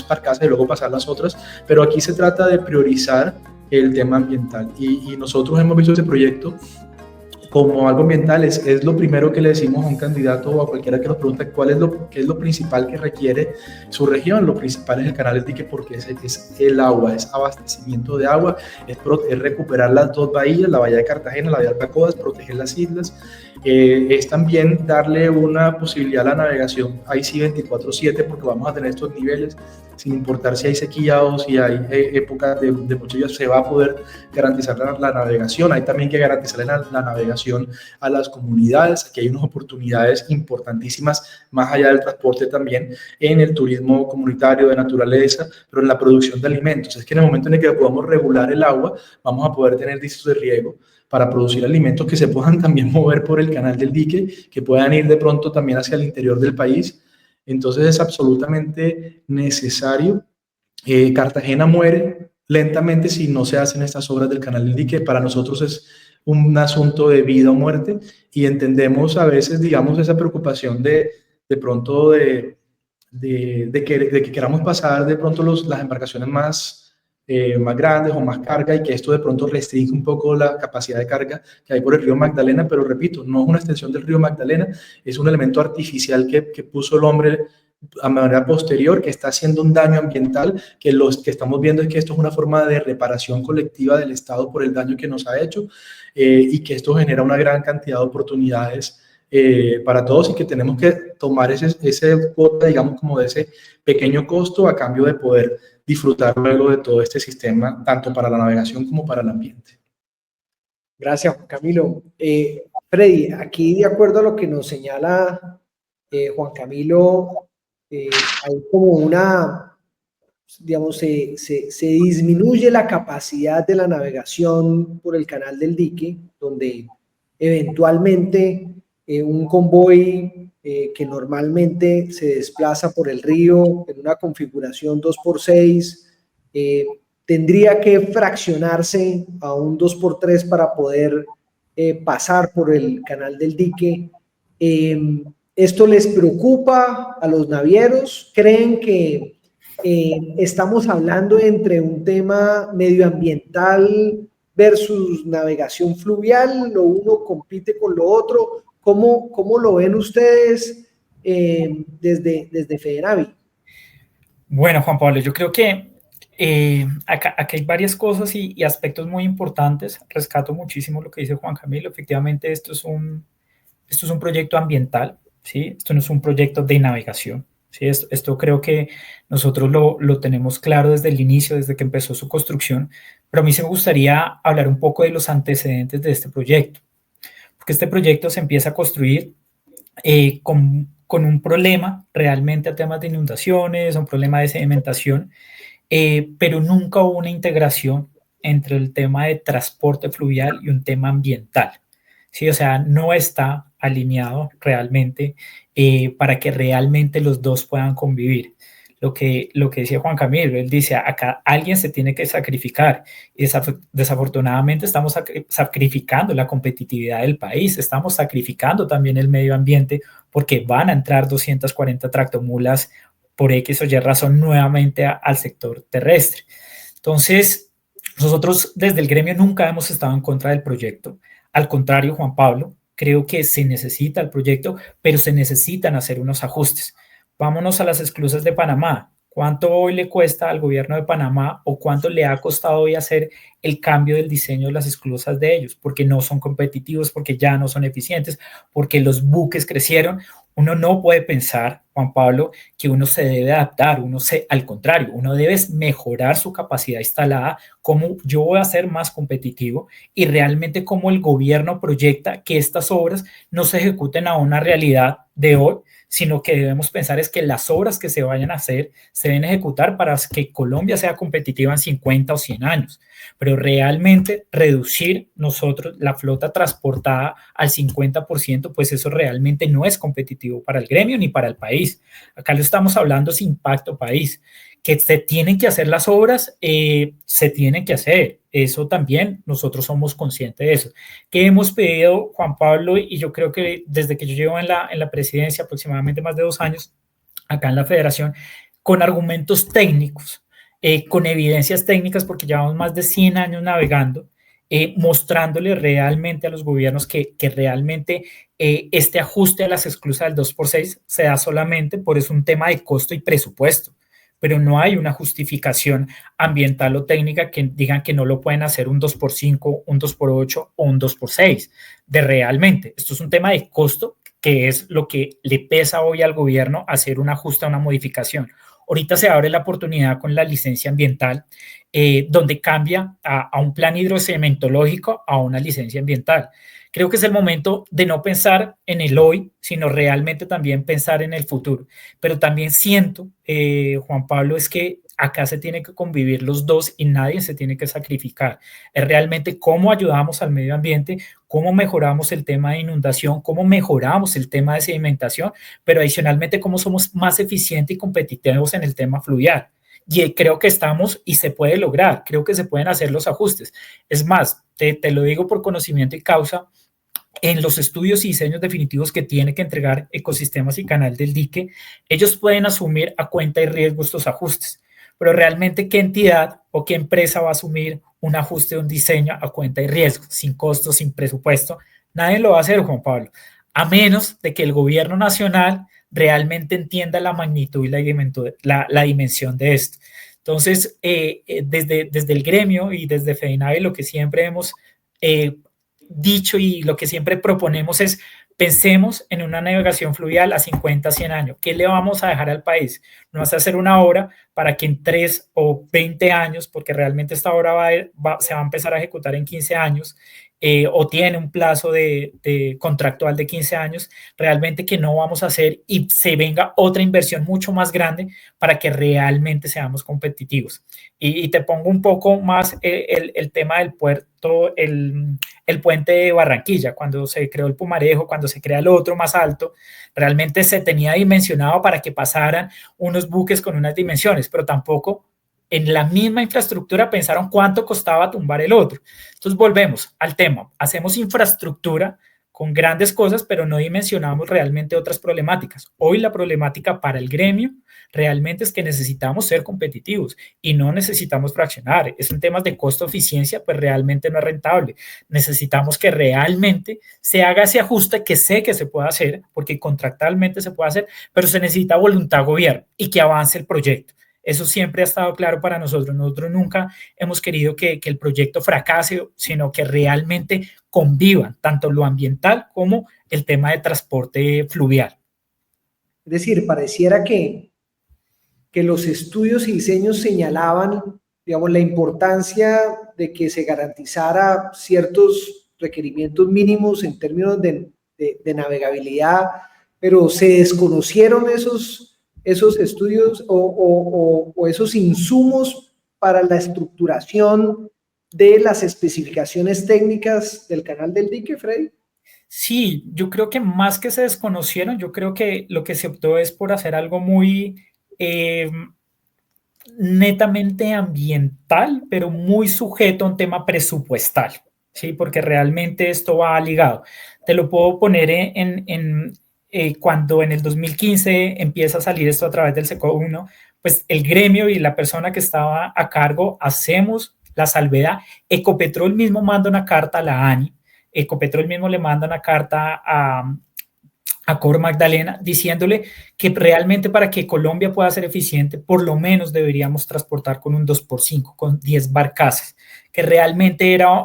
barcazas y luego pasar las otras, pero aquí se trata de priorizar el tema ambiental, y nosotros hemos visto ese proyecto como algo ambiental. Es lo primero que le decimos a un candidato o a cualquiera que nos pregunta qué es lo principal que requiere su región. Lo principal es el canal del dique, porque es el agua, es abastecimiento de agua, es recuperar las 2 bahías, la bahía de Cartagena, la bahía de Albacoa, proteger las islas, es también darle una posibilidad a la navegación, ahí sí 24/7, porque vamos a tener estos niveles, sin importar si hay sequía o si hay épocas de mucho lluvia, se va a poder garantizar la navegación. Hay también que garantizar la navegación a las comunidades. Aquí hay unas oportunidades importantísimas, más allá del transporte, también en el turismo comunitario de naturaleza, pero en la producción de alimentos. Es que en el momento en el que podamos regular el agua, vamos a poder tener distritos de riego para producir alimentos que se puedan también mover por el canal del dique, que puedan ir de pronto también hacia el interior del país. Entonces es absolutamente necesario. Cartagena muere lentamente si no se hacen estas obras del canal del dique. Para nosotros es un asunto de vida o muerte, y entendemos a veces, digamos, esa preocupación de pronto de que queramos pasar de pronto las embarcaciones más grandes o más carga y que esto de pronto restringe un poco la capacidad de carga que hay por el río Magdalena, pero repito, no es una extensión del río Magdalena, es un elemento artificial que puso el hombre a manera posterior, que está haciendo un daño ambiental, que lo que estamos viendo es que esto es una forma de reparación colectiva del Estado por el daño que nos ha hecho, y que esto genera una gran cantidad de oportunidades para todos, y que tenemos que tomar ese cuota, digamos, como de ese pequeño costo a cambio de poder disfrutar luego de todo este sistema, tanto para la navegación como para el ambiente. Gracias, Juan Camilo. Freddy, aquí de acuerdo a lo que nos señala Juan Camilo, hay como digamos, se disminuye la capacidad de la navegación por el canal del dique, donde eventualmente un convoy que normalmente se desplaza por el río en una configuración 2x6, tendría que fraccionarse a un 2x3 para poder pasar por el canal del dique. ¿Esto les preocupa a los navieros? ¿Creen que estamos hablando entre un tema medioambiental versus navegación fluvial? ¿Lo uno compite con lo otro? ¿Cómo lo ven ustedes desde Federavi? Bueno, Juan Pablo, yo creo que acá hay varias cosas y aspectos muy importantes. Rescato muchísimo lo que dice Juan Camilo. Efectivamente, esto es un proyecto ambiental, ¿sí? Esto no es un proyecto de navegación, ¿sí? Esto creo que nosotros lo tenemos claro desde el inicio, desde que empezó su construcción, pero a mí se me gustaría hablar un poco de los antecedentes de este proyecto, porque este proyecto se empieza a construir con un problema realmente a temas de inundaciones, un problema de sedimentación, pero nunca hubo una integración entre el tema de transporte fluvial y un tema ambiental. Sí, o sea, no está alineado realmente para que realmente los dos puedan convivir. Lo que decía Juan Camilo, él dice, acá alguien se tiene que sacrificar, y desafortunadamente estamos sacrificando la competitividad del país, estamos sacrificando también el medio ambiente, porque van a entrar 240 tractomulas por X o Y razón nuevamente al sector terrestre. Entonces, nosotros desde el gremio nunca hemos estado en contra del proyecto. Al contrario, Juan Pablo, creo que se necesita el proyecto, pero se necesitan hacer unos ajustes. Vámonos a las esclusas de Panamá. ¿Cuánto hoy le cuesta al gobierno de Panamá o cuánto le ha costado hoy hacer el cambio del diseño de las esclusas de ellos? Porque no son competitivos, porque ya no son eficientes, porque los buques crecieron. Uno no puede pensar, Juan Pablo, que uno se debe adaptar, al contrario, uno debe mejorar su capacidad instalada, cómo yo voy a ser más competitivo y realmente cómo el gobierno proyecta que estas obras no se ejecuten a una realidad de hoy, sino que debemos pensar es que las obras que se vayan a hacer se deben ejecutar para que Colombia sea competitiva en 50 o 100 años, pero realmente reducir nosotros la flota transportada al 50%, pues eso realmente no es competitivo para el gremio ni para el país. Acá lo estamos hablando sin impacto país. Que se tienen que hacer las obras, se tienen que hacer. Eso también nosotros somos conscientes de eso. ¿Qué hemos pedido, Juan Pablo? Y yo creo que desde que yo llevo en la presidencia, aproximadamente más de 2 años, acá en la federación, con argumentos técnicos, con evidencias técnicas, porque llevamos más de 100 años navegando, mostrándole realmente a los gobiernos que realmente este ajuste a las esclusas del 2x6 se da solamente por es un tema de costo y presupuesto, pero no hay una justificación ambiental o técnica que digan que no lo pueden hacer un 2x5, un 2x8 o un 2x6. De realmente, esto es un tema de costo, que es lo que le pesa hoy al gobierno hacer un ajuste, una modificación. Ahorita se abre la oportunidad con la licencia ambiental, donde cambia a un plan hidrosedimentológico a una licencia ambiental. Creo que es el momento de no pensar en el hoy, sino realmente también pensar en el futuro. Pero también siento, Juan Pablo, es que acá se tiene que convivir los dos y nadie se tiene que sacrificar. Es realmente cómo ayudamos al medio ambiente, cómo mejoramos el tema de inundación, cómo mejoramos el tema de sedimentación, pero adicionalmente cómo somos más eficientes y competitivos en el tema fluvial. Y creo que estamos y se puede lograr, creo que se pueden hacer los ajustes. Es más, te lo digo por conocimiento y causa, en los estudios y diseños definitivos que tiene que entregar Ecosistemas y Canal del Dique, ellos pueden asumir a cuenta y riesgo estos ajustes. Pero realmente, ¿qué entidad o qué empresa va a asumir un ajuste de un diseño a cuenta y riesgo, sin costos, sin presupuesto? Nadie lo va a hacer, Juan Pablo, a menos de que el gobierno nacional realmente entienda la magnitud y la dimensión de esto. Entonces, desde el gremio y desde FEDINAVE, lo que siempre hemos dicho y lo que siempre proponemos es: pensemos en una navegación fluvial a 50, 100 años. ¿Qué le vamos a dejar al país? No vas a hacer una obra para que en 3 o 20 años, porque realmente esta obra se va a empezar a ejecutar en 15 años, o tiene un plazo de contractual de 15 años, realmente que no vamos a hacer y se venga otra inversión mucho más grande para que realmente seamos competitivos. Y te pongo un poco más el tema del puerto, el puente de Barranquilla, cuando se creó el Pumarejo, cuando se crea el otro más alto, realmente se tenía dimensionado para que pasaran unos buques con unas dimensiones, pero tampoco en la misma infraestructura pensaron cuánto costaba tumbar el otro. Entonces volvemos al tema, hacemos infraestructura con grandes cosas, pero no dimensionamos realmente otras problemáticas. Hoy la problemática para el gremio realmente es que necesitamos ser competitivos y no necesitamos fraccionar. Es un tema de costo-eficiencia, pues realmente no es rentable. Necesitamos que realmente se haga ese ajuste que sé que se puede hacer, porque contractualmente se puede hacer, pero se necesita voluntad gobierno y que avance el proyecto. Eso siempre ha estado claro para nosotros. Nosotros nunca hemos querido que el proyecto fracase, sino que realmente convivan tanto lo ambiental como el tema de transporte fluvial. Es decir, pareciera que los estudios y diseños señalaban, digamos, la importancia de que se garantizara ciertos requerimientos mínimos en términos de navegabilidad, pero se desconocieron esos estudios o esos insumos para la estructuración de las especificaciones técnicas del canal del dique, Freddy. Sí, yo creo que más que se desconocieron, yo creo que lo que se optó es por hacer algo muy netamente ambiental, pero muy sujeto a un tema presupuestal, ¿sí? Porque realmente esto va ligado. Te lo puedo poner cuando en el 2015 empieza a salir esto a través del SECO 1, pues el gremio y la persona que estaba a cargo hacemos la salvedad. Ecopetrol mismo manda una carta a la ANI, Ecopetrol mismo le manda una carta a Cor Magdalena diciéndole que realmente para que Colombia pueda ser eficiente, por lo menos deberíamos transportar con un 2x5, con 10 barcazas, que realmente era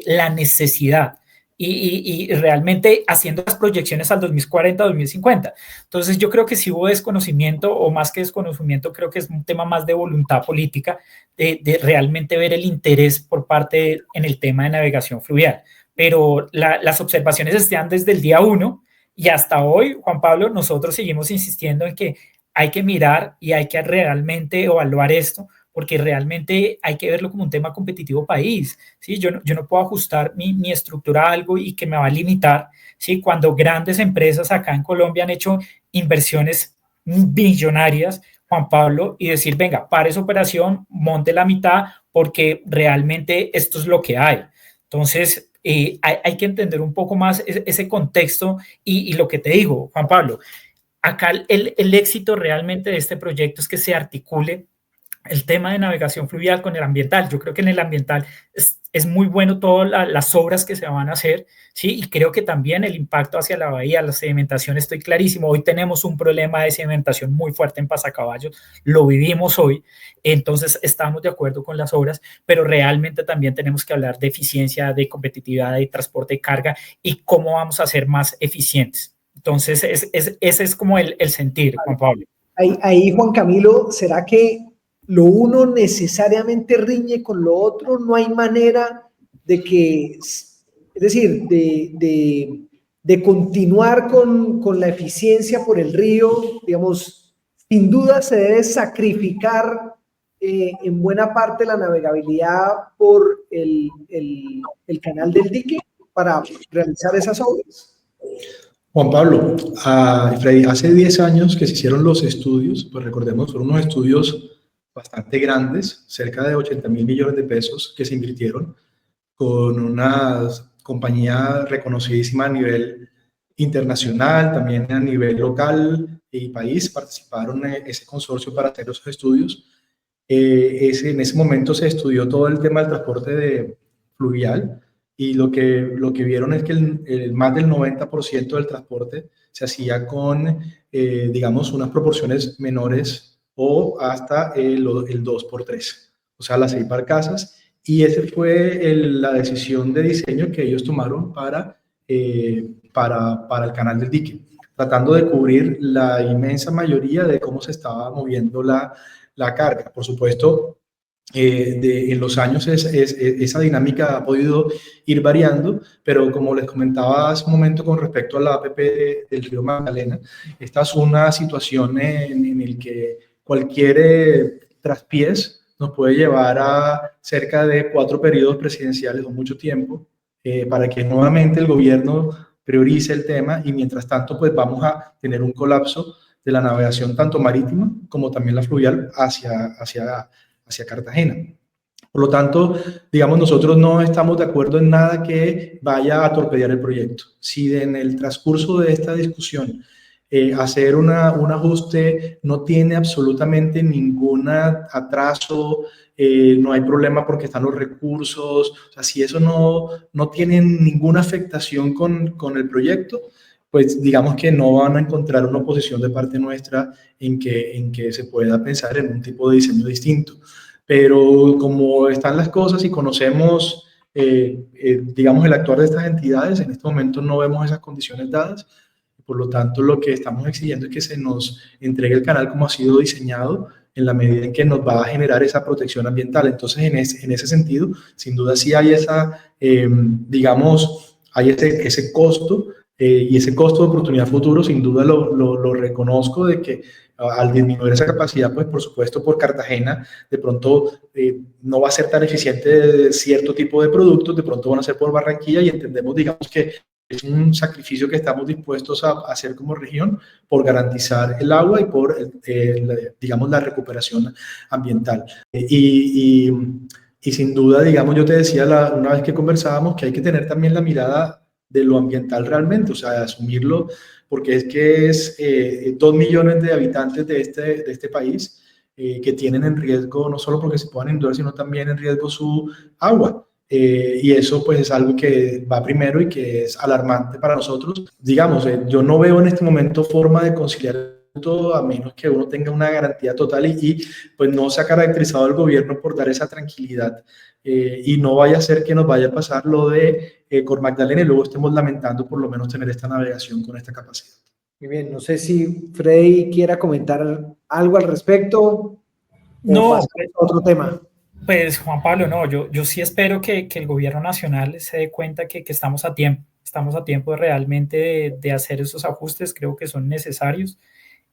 la necesidad. Y realmente haciendo las proyecciones al 2040, 2050. Entonces yo creo que sí hubo desconocimiento, o más que desconocimiento, creo que es un tema más de voluntad política, de realmente ver el interés por parte en el tema de navegación fluvial. Pero las observaciones están desde el día 1 y hasta hoy, Juan Pablo, nosotros seguimos insistiendo en que hay que mirar y hay que realmente evaluar esto, porque realmente hay que verlo como un tema competitivo país, ¿sí? Yo no puedo ajustar mi estructura a algo y que me va a limitar, ¿sí? Cuando grandes empresas acá en Colombia han hecho inversiones billonarias, Juan Pablo, y decir, venga, pare esa operación, monte la mitad, porque realmente esto es lo que hay. Entonces, hay que entender un poco más ese contexto y lo que te digo, Juan Pablo, acá el éxito realmente de este proyecto es que se articule el tema de navegación fluvial con el ambiental. Yo creo que en el ambiental es muy bueno todas las obras que se van a hacer, ¿sí? Y creo que también el impacto hacia la bahía, la sedimentación, estoy clarísimo. Hoy tenemos un problema de sedimentación muy fuerte en Pasacaballos, lo vivimos hoy, entonces estamos de acuerdo con las obras, pero realmente también tenemos que hablar de eficiencia, de competitividad, de transporte de carga y cómo vamos a ser más eficientes. Entonces, ese es como el sentir, Juan Pablo. Ahí, Juan Camilo, ¿será que lo uno necesariamente riñe con lo otro? No hay manera de que, es decir, de continuar con la eficiencia por el río, digamos, sin duda se debe sacrificar en buena parte la navegabilidad por el canal del dique para realizar esas obras. Juan Pablo, Freddy, hace 10 años que se hicieron los estudios, pues recordemos, fueron unos estudios bastante grandes, cerca de 80.000 millones de pesos que se invirtieron con compañía reconocidísima a nivel internacional, también a nivel local y país, participaron en ese consorcio para hacer esos estudios. En ese momento se estudió todo el tema del transporte fluvial y lo que vieron es que más del 90% del transporte se hacía con, digamos, unas proporciones menores o hasta el 2x3, o sea, las 6 barcazas. Y esa fue la decisión de diseño que ellos tomaron para el canal del dique, tratando de cubrir la inmensa mayoría de cómo se estaba moviendo la carga. Por supuesto, en los años esa dinámica ha podido ir variando, pero como les comentaba hace un momento con respecto a la APP del río Magdalena, esta es una situación en la que cualquier traspiés nos puede llevar a cerca de 4 periodos presidenciales o mucho tiempo, para que nuevamente el gobierno priorice el tema y mientras tanto pues vamos a tener un colapso de la navegación tanto marítima como también la fluvial hacia Cartagena. Por lo tanto, digamos, nosotros no estamos de acuerdo en nada que vaya a torpedear el proyecto. Si en el transcurso de esta discusión hacer un ajuste no tiene absolutamente ningún atraso, no hay problema porque están los recursos, o sea, si eso no tiene ninguna afectación con el proyecto, pues digamos que no van a encontrar una oposición de parte nuestra en que se pueda pensar en un tipo de diseño distinto. Pero como están las cosas y conocemos, digamos, el actuar de estas entidades, en este momento no vemos esas condiciones dadas. Por lo tanto, lo que estamos exigiendo es que se nos entregue el canal como ha sido diseñado, en la medida en que nos va a generar esa protección ambiental. Entonces, en ese sentido, sin duda sí hay digamos, hay ese costo, y ese costo de oportunidad futuro, sin duda lo reconozco, de que al disminuir esa capacidad, pues por supuesto por Cartagena, de pronto no va a ser tan eficiente cierto tipo de productos, de pronto van a ser por Barranquilla y entendemos, digamos, que es un sacrificio que estamos dispuestos a hacer como región por garantizar el agua y por, digamos, la recuperación ambiental. Y sin duda, digamos, yo te decía una vez que conversábamos que hay que tener también la mirada de lo ambiental realmente, o sea, asumirlo, porque es que es 2 millones de habitantes de este país que tienen en riesgo, no solo porque se puedan inundar, sino también en riesgo su agua. Y eso pues es algo que va primero y que es alarmante para nosotros. Digamos, yo no veo en este momento forma de conciliar todo a menos que uno tenga una garantía total y pues no se ha caracterizado el gobierno por dar esa tranquilidad, y no vaya a ser que nos vaya a pasar lo de Cor Magdalena y luego estemos lamentando por lo menos tener esta navegación con esta capacidad. Muy bien, no sé si Freddy quiera comentar algo al respecto. No, a otro tema. Pues Juan Pablo, no, yo sí espero que el gobierno nacional se dé cuenta que estamos a tiempo realmente de hacer esos ajustes, creo que son necesarios.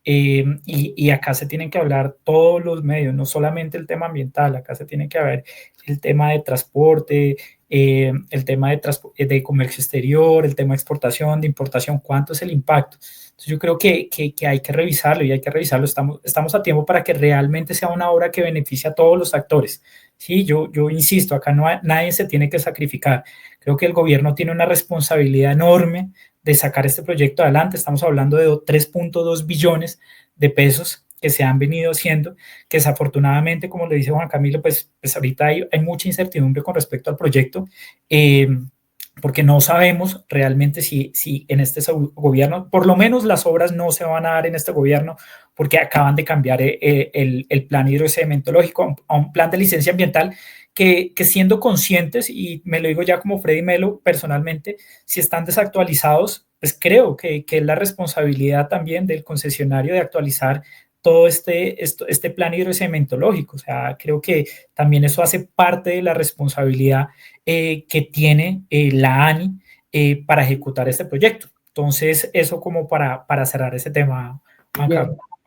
Y acá se tienen que hablar todos los medios, no solamente el tema ambiental, acá se tiene que ver el tema de transporte, el tema de comercio exterior, el tema de exportación, de importación, cuánto es el impacto. Entonces yo creo que hay que revisarlo y hay que revisarlo. Estamos a tiempo para que realmente sea una obra que beneficie a todos los actores. Sí, yo insisto, acá nadie se tiene que sacrificar. Creo que el gobierno tiene una responsabilidad enorme de sacar este proyecto adelante. Estamos hablando de 3.2 billones de pesos que se han venido haciendo, que desafortunadamente, como le dice Juan Camilo, pues ahorita hay mucha incertidumbre con respecto al proyecto, porque no sabemos realmente si en este gobierno, por lo menos las obras no se van a dar en este gobierno, porque acaban de cambiar el plan hidrosedimentológico a un plan de licencia ambiental que siendo conscientes, y me lo digo ya como Freddy Melo personalmente, si están desactualizados, pues creo que es la responsabilidad también del concesionario de actualizar todo este plan hidrosedimentológico. O sea, creo que también eso hace parte de la responsabilidad que tiene la ANI para ejecutar este proyecto. Entonces, eso como para cerrar ese tema.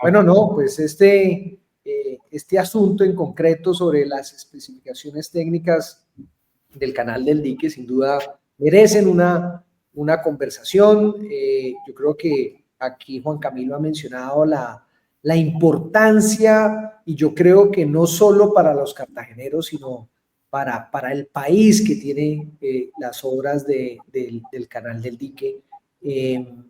Bueno, no, pues este asunto en concreto sobre las especificaciones técnicas del canal del dique sin duda merecen una conversación. Yo creo que aquí Juan Camilo ha mencionado la importancia, y yo creo que no solo para los cartageneros, sino para el país que tiene las obras del Canal del Dique en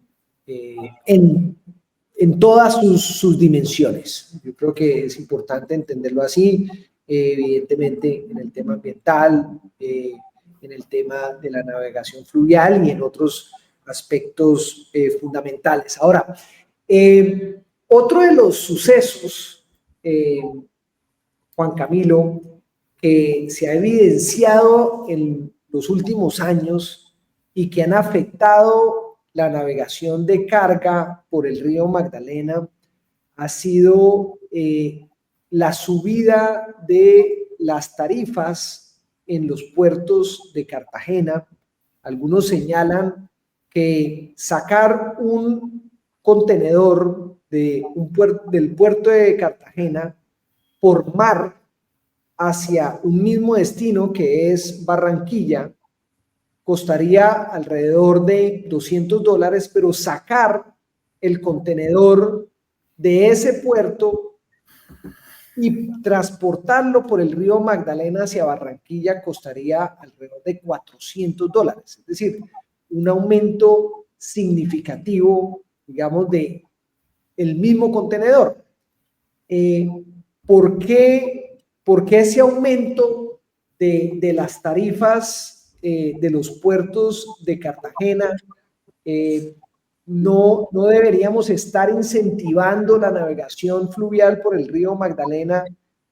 todas sus dimensiones. Yo creo que es importante entenderlo así, evidentemente en el tema ambiental, en el tema de la navegación fluvial y en otros aspectos fundamentales. Ahora, otro de los sucesos, Juan Camilo, que se ha evidenciado en los últimos años y que han afectado la navegación de carga por el río Magdalena, ha sido la subida de las tarifas en los puertos de Cartagena. Algunos señalan que sacar un contenedor del puerto de Cartagena por mar hacia un mismo destino que es Barranquilla costaría alrededor de $200, pero sacar el contenedor de ese puerto y transportarlo por el río Magdalena hacia Barranquilla costaría alrededor de $400. Es decir, un aumento significativo, digamos, de el mismo contenedor. ¿Por qué ese aumento de las tarifas de los puertos de Cartagena? No deberíamos estar incentivando la navegación fluvial por el río Magdalena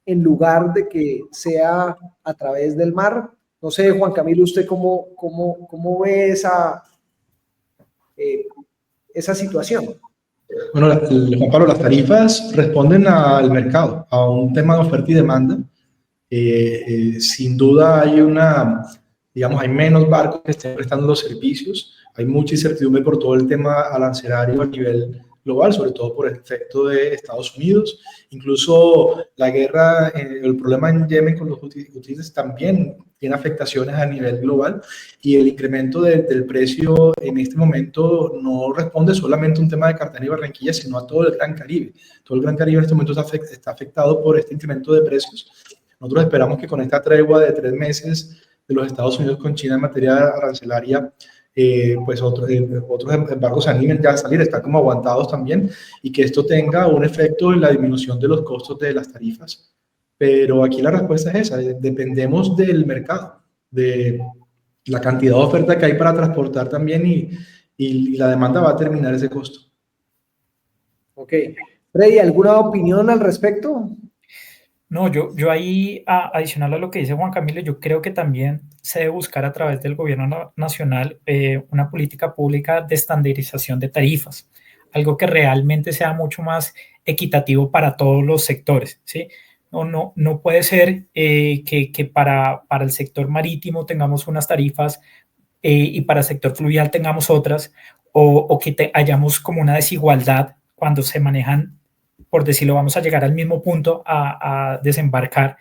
en lugar de que sea a través del mar. No sé, Juan Camilo, ¿usted cómo ve esa situación? Bueno, Juan Pablo, las tarifas responden al mercado, a un tema de oferta y demanda. Sin duda hay hay menos barcos que estén prestando los servicios, hay mucha incertidumbre por todo el tema arancelario a nivel global, sobre todo por el efecto de Estados Unidos. Incluso la guerra, el problema en Yemen con los hutíes también tiene afectaciones a nivel global, y el incremento del precio en este momento no responde solamente a un tema de Cartagena y Barranquilla, sino a todo el Gran Caribe. Todo el Gran Caribe en este momento está afectado por este incremento de precios. Nosotros esperamos que con esta tregua de 3 meses de los Estados Unidos con China en materia arancelaria, pues otros embargos se animen ya a salir, están como aguantados también, y que esto tenga un efecto en la disminución de los costos de las tarifas. Pero aquí la respuesta es esa: dependemos del mercado, de la cantidad de oferta que hay para transportar también, y la demanda va a determinar ese costo. Ok. Freddy, ¿alguna opinión al respecto? No, yo ahí, adicional a lo que dice Juan Camilo, yo creo que también se debe buscar a través del gobierno nacional una política pública de estandarización de tarifas, algo que realmente sea mucho más equitativo para todos los sectores, ¿sí? No puede ser que para el sector marítimo tengamos unas tarifas y para el sector fluvial tengamos otras, o que hayamos como una desigualdad cuando se manejan, por decirlo, vamos a llegar al mismo punto a desembarcar.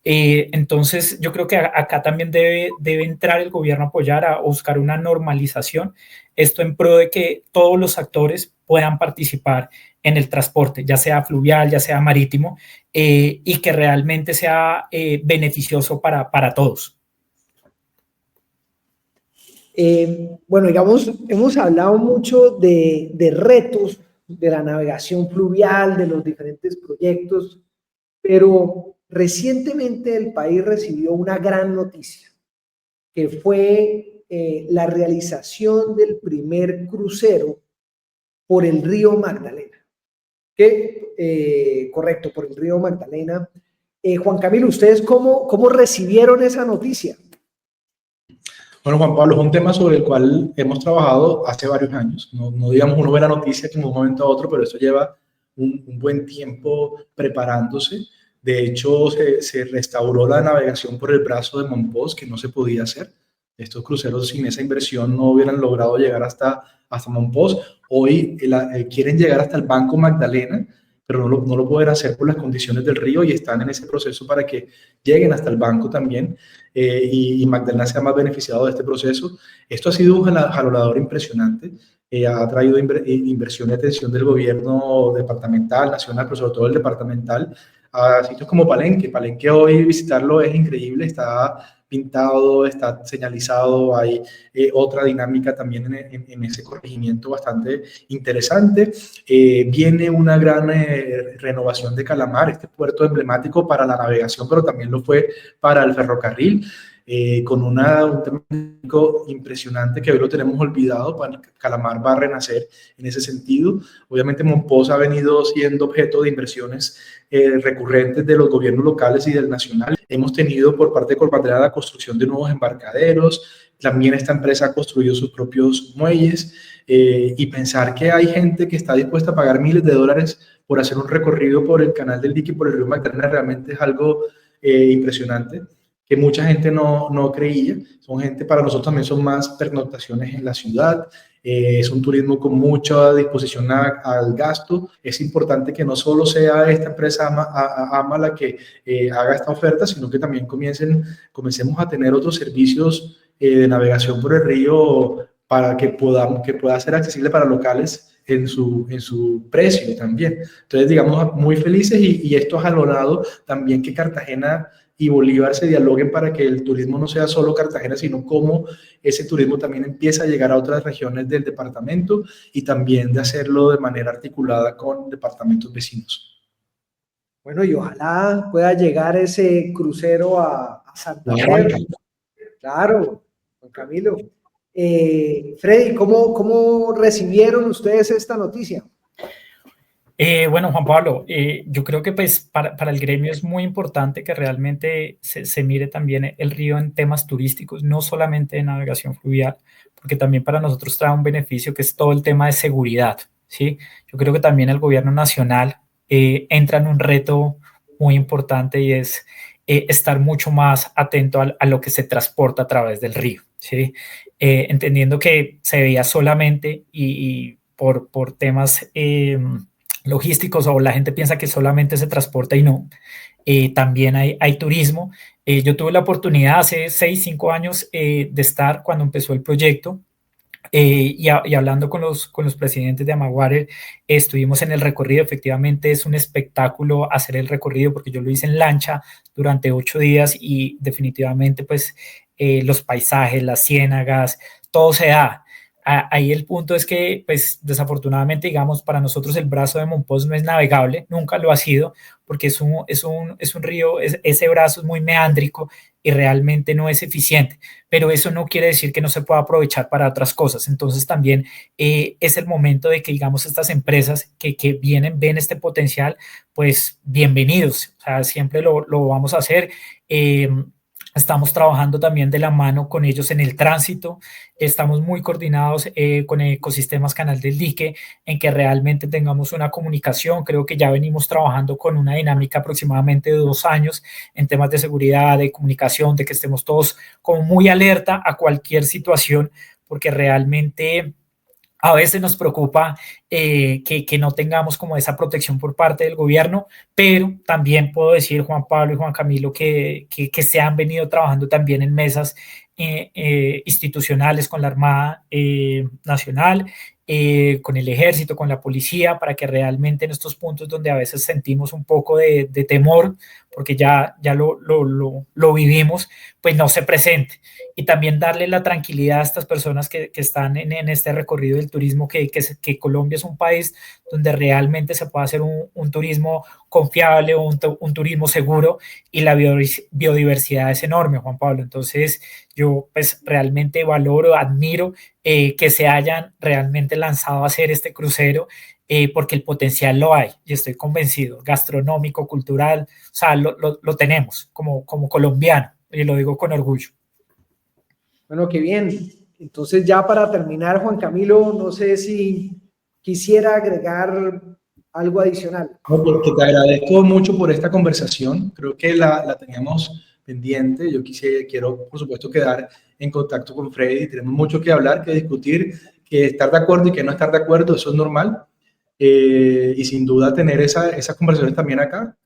Entonces, yo creo que acá también debe entrar el gobierno a apoyar, a buscar una normalización, esto en pro de que todos los actores puedan participar en el transporte, ya sea fluvial, ya sea marítimo, y que realmente sea beneficioso para todos. Bueno, digamos, hemos hablado mucho de retos de la navegación fluvial, de los diferentes proyectos, pero recientemente el país recibió una gran noticia, que fue la realización del primer crucero por el río Magdalena. Correcto, por el río Magdalena. Juan Camilo, ¿ustedes cómo recibieron esa noticia? Bueno, Juan Pablo, es un tema sobre el cual hemos trabajado hace varios años. No digamos uno ve la noticia que de un momento a otro, pero esto lleva un buen tiempo preparándose. De hecho, se restauró la navegación por el brazo de Mompós, que no se podía hacer. Estos cruceros sin esa inversión no hubieran logrado llegar hasta Mompós. Hoy quieren llegar hasta el Banco Magdalena, pero no lo pueden hacer por las condiciones del río, y están en ese proceso para que lleguen hasta el banco también, y Magdalena sea más beneficiado de este proceso. Esto ha sido un jalolador impresionante, ha traído inversión y atención del gobierno departamental, nacional, pero sobre todo el departamental, a sitios como Palenque. Palenque hoy visitarlo es increíble, está pintado, está señalizado, hay otra dinámica también en ese corregimiento bastante interesante. Viene una gran renovación de Calamar, este puerto emblemático para la navegación, pero también lo fue para el ferrocarril. Con un tema impresionante que hoy lo tenemos olvidado. Calamar va a renacer en ese sentido. Obviamente Mompox ha venido siendo objeto de inversiones recurrentes de los gobiernos locales y del nacional. Hemos tenido por parte de Colpatria la construcción de nuevos embarcaderos. También esta empresa ha construido sus propios muelles, y pensar que hay gente que está dispuesta a pagar miles de dólares por hacer un recorrido por el canal del Dique y por el río Magdalena realmente es algo impresionante, que mucha gente no creía. Son gente, para nosotros también son más pernoctaciones en la ciudad, es un turismo con mucha disposición al gasto. Es importante que no solo sea esta empresa AMA la que haga esta oferta, sino que también comencemos a tener otros servicios de navegación por el río para que pueda ser accesible para locales en su precio también. Entonces, digamos, muy felices, y esto ha jalonado también que Cartagena y Bolívar se dialoguen para que el turismo no sea solo Cartagena, sino cómo ese turismo también empieza a llegar a otras regiones del departamento, y también de hacerlo de manera articulada con departamentos vecinos. Bueno, y ojalá pueda llegar ese crucero a Santander. Claro, Juan Camilo. Freddy, ¿cómo recibieron ustedes esta noticia? Bueno, Juan Pablo, yo creo que pues para el gremio es muy importante que realmente se mire también el río en temas turísticos, no solamente de navegación fluvial, porque también para nosotros trae un beneficio que es todo el tema de seguridad, ¿sí? Yo creo que también el gobierno nacional entra en un reto muy importante, y es estar mucho más atento a lo que se transporta a través del río, ¿sí? Entendiendo que se veía solamente y por temas logísticos, o la gente piensa que solamente se transporta, y no. También hay turismo. Yo tuve la oportunidad hace 6-5 años de estar cuando empezó el proyecto, y hablando con los presidentes de Amaguater, estuvimos en el recorrido. Efectivamente es un espectáculo hacer el recorrido, porque yo lo hice en lancha durante 8 días, y definitivamente pues los paisajes, las ciénagas, todo se da. Ahí el punto es que, pues, desafortunadamente, digamos, para nosotros el brazo de Mompox no es navegable, nunca lo ha sido, porque es un río, ese brazo es muy meándrico y realmente no es eficiente, pero eso no quiere decir que no se pueda aprovechar para otras cosas. Entonces también es el momento de que, digamos, estas empresas que ven este potencial, pues bienvenidos, o sea, siempre lo vamos a hacer. Estamos trabajando también de la mano con ellos en el tránsito. Estamos muy coordinados con Ecosistemas Canal del Dique, en que realmente tengamos una comunicación. Creo que ya venimos trabajando con una dinámica aproximadamente de 2 años en temas de seguridad, de comunicación, de que estemos todos como muy alerta a cualquier situación, porque realmente a veces nos preocupa que no tengamos como esa protección por parte del gobierno, pero también puedo decir, Juan Pablo y Juan Camilo, que se han venido trabajando también en mesas institucionales con la Armada Nacional, con el Ejército, con la Policía, para que realmente en estos puntos donde a veces sentimos un poco de temor, porque ya lo vivimos, pues no se presente. Y también darle la tranquilidad a estas personas que están en este recorrido del turismo, que Colombia es un país donde realmente se puede hacer un turismo confiable, o un turismo seguro, y la biodiversidad es enorme, Juan Pablo. Entonces yo pues realmente valoro, admiro que se hayan realmente lanzado a hacer este crucero, porque el potencial lo hay, y estoy convencido, gastronómico, cultural, o sea, lo tenemos como colombiano, y lo digo con orgullo. Bueno, qué bien. Entonces, ya para terminar, Juan Camilo, no sé si quisiera agregar algo adicional. No, porque te agradezco mucho por esta conversación. Creo que la teníamos pendiente. Yo quiero, por supuesto, quedar en contacto con Freddy. Tenemos mucho que hablar, que discutir, que estar de acuerdo y que no estar de acuerdo, eso es normal. Y sin duda tener esas conversaciones también acá,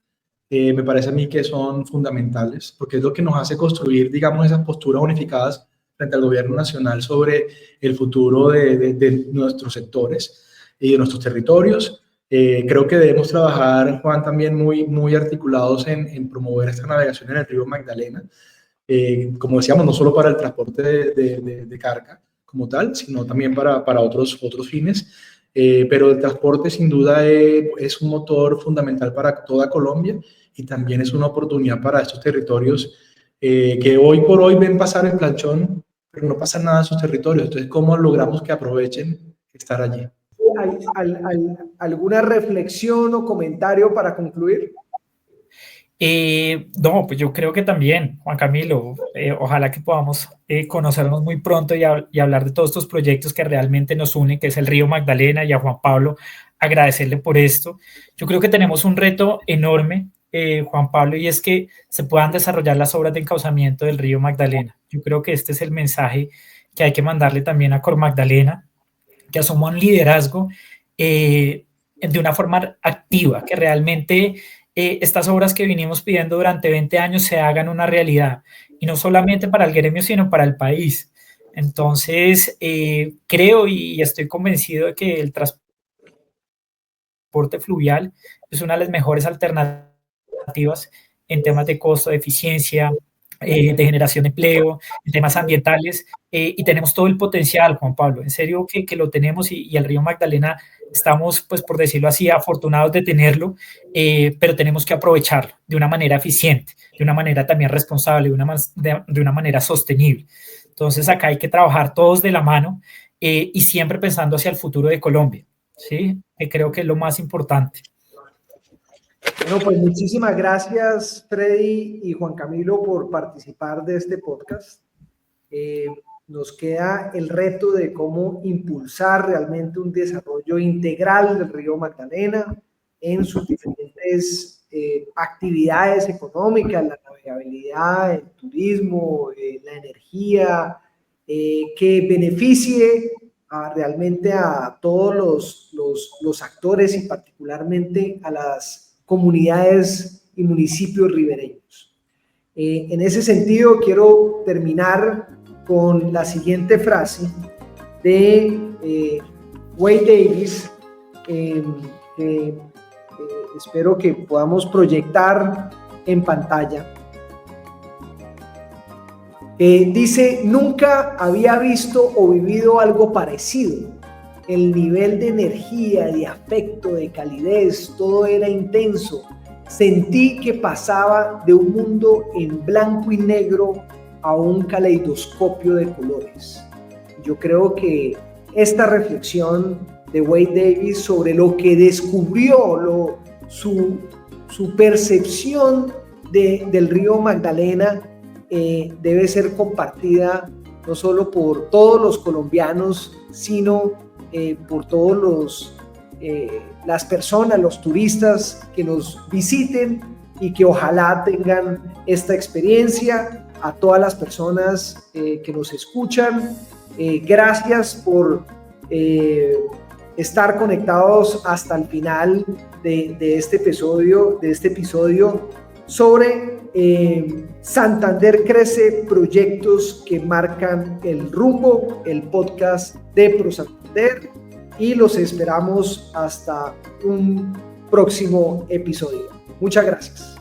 me parece a mí que son fundamentales, porque es lo que nos hace construir, digamos, esas posturas unificadas frente al gobierno nacional sobre el futuro de nuestros sectores y de nuestros territorios. Creo que debemos trabajar, Juan, también muy articulados en promover esta navegación en el río Magdalena. Como decíamos, no solo para el transporte de carga como tal, sino también para otros fines. Pero el transporte sin duda es un motor fundamental para toda Colombia y también es una oportunidad para estos territorios que hoy por hoy ven pasar el planchón, pero no pasa nada en sus territorios. Entonces, ¿cómo logramos que aprovechen estar allí? ¿Alguna reflexión o comentario para concluir? No, pues yo creo que también, Juan Camilo, ojalá que podamos conocernos muy pronto y hablar de todos estos proyectos que realmente nos unen, que es el Río Magdalena, y a Juan Pablo agradecerle por esto. Yo creo que tenemos un reto enorme, Juan Pablo, y es que se puedan desarrollar las obras de encauzamiento del Río Magdalena. Yo creo que este es el mensaje que hay que mandarle también a Cor Magdalena, que asuma un liderazgo de una forma activa, que realmente estas obras que vinimos pidiendo durante 20 años se hagan una realidad, y no solamente para el gremio, sino para el país. Entonces, creo y estoy convencido de que el transporte fluvial es una de las mejores alternativas en temas de costo, de eficiencia, de generación de empleo, en temas ambientales, y tenemos todo el potencial, Juan Pablo, en serio que lo tenemos, y el río Magdalena estamos, pues por decirlo así, afortunados de tenerlo, pero tenemos que aprovecharlo de una manera eficiente, de una manera también responsable, de una manera sostenible. Entonces acá hay que trabajar todos de la mano, y siempre pensando hacia el futuro de Colombia, ¿sí? Que creo que es lo más importante. Bueno, pues muchísimas gracias, Freddy y Juan Camilo, por participar de este podcast. Nos queda el reto de cómo impulsar realmente un desarrollo integral del río Magdalena en sus diferentes actividades económicas, la navegabilidad, el turismo, la energía, que beneficie realmente a todos los actores y particularmente a las comunidades y municipios ribereños. En ese sentido, quiero terminar con la siguiente frase de Wade Davis, que espero que podamos proyectar en pantalla. Dice: nunca había visto o vivido algo parecido. El nivel de energía, de afecto, de calidez, todo era intenso. Sentí que pasaba de un mundo en blanco y negro a un caleidoscopio de colores. Yo creo que esta reflexión de Wade Davis sobre lo que descubrió, su percepción del río Magdalena, debe ser compartida no solo por todos los colombianos, sino por todos las personas, los turistas que nos visiten y que ojalá tengan esta experiencia. A todas las personas que nos escuchan, gracias por estar conectados hasta el final de este episodio sobre Santander Crece, proyectos que marcan el rumbo, el podcast de ProSantander, y los esperamos hasta un próximo episodio. Muchas gracias.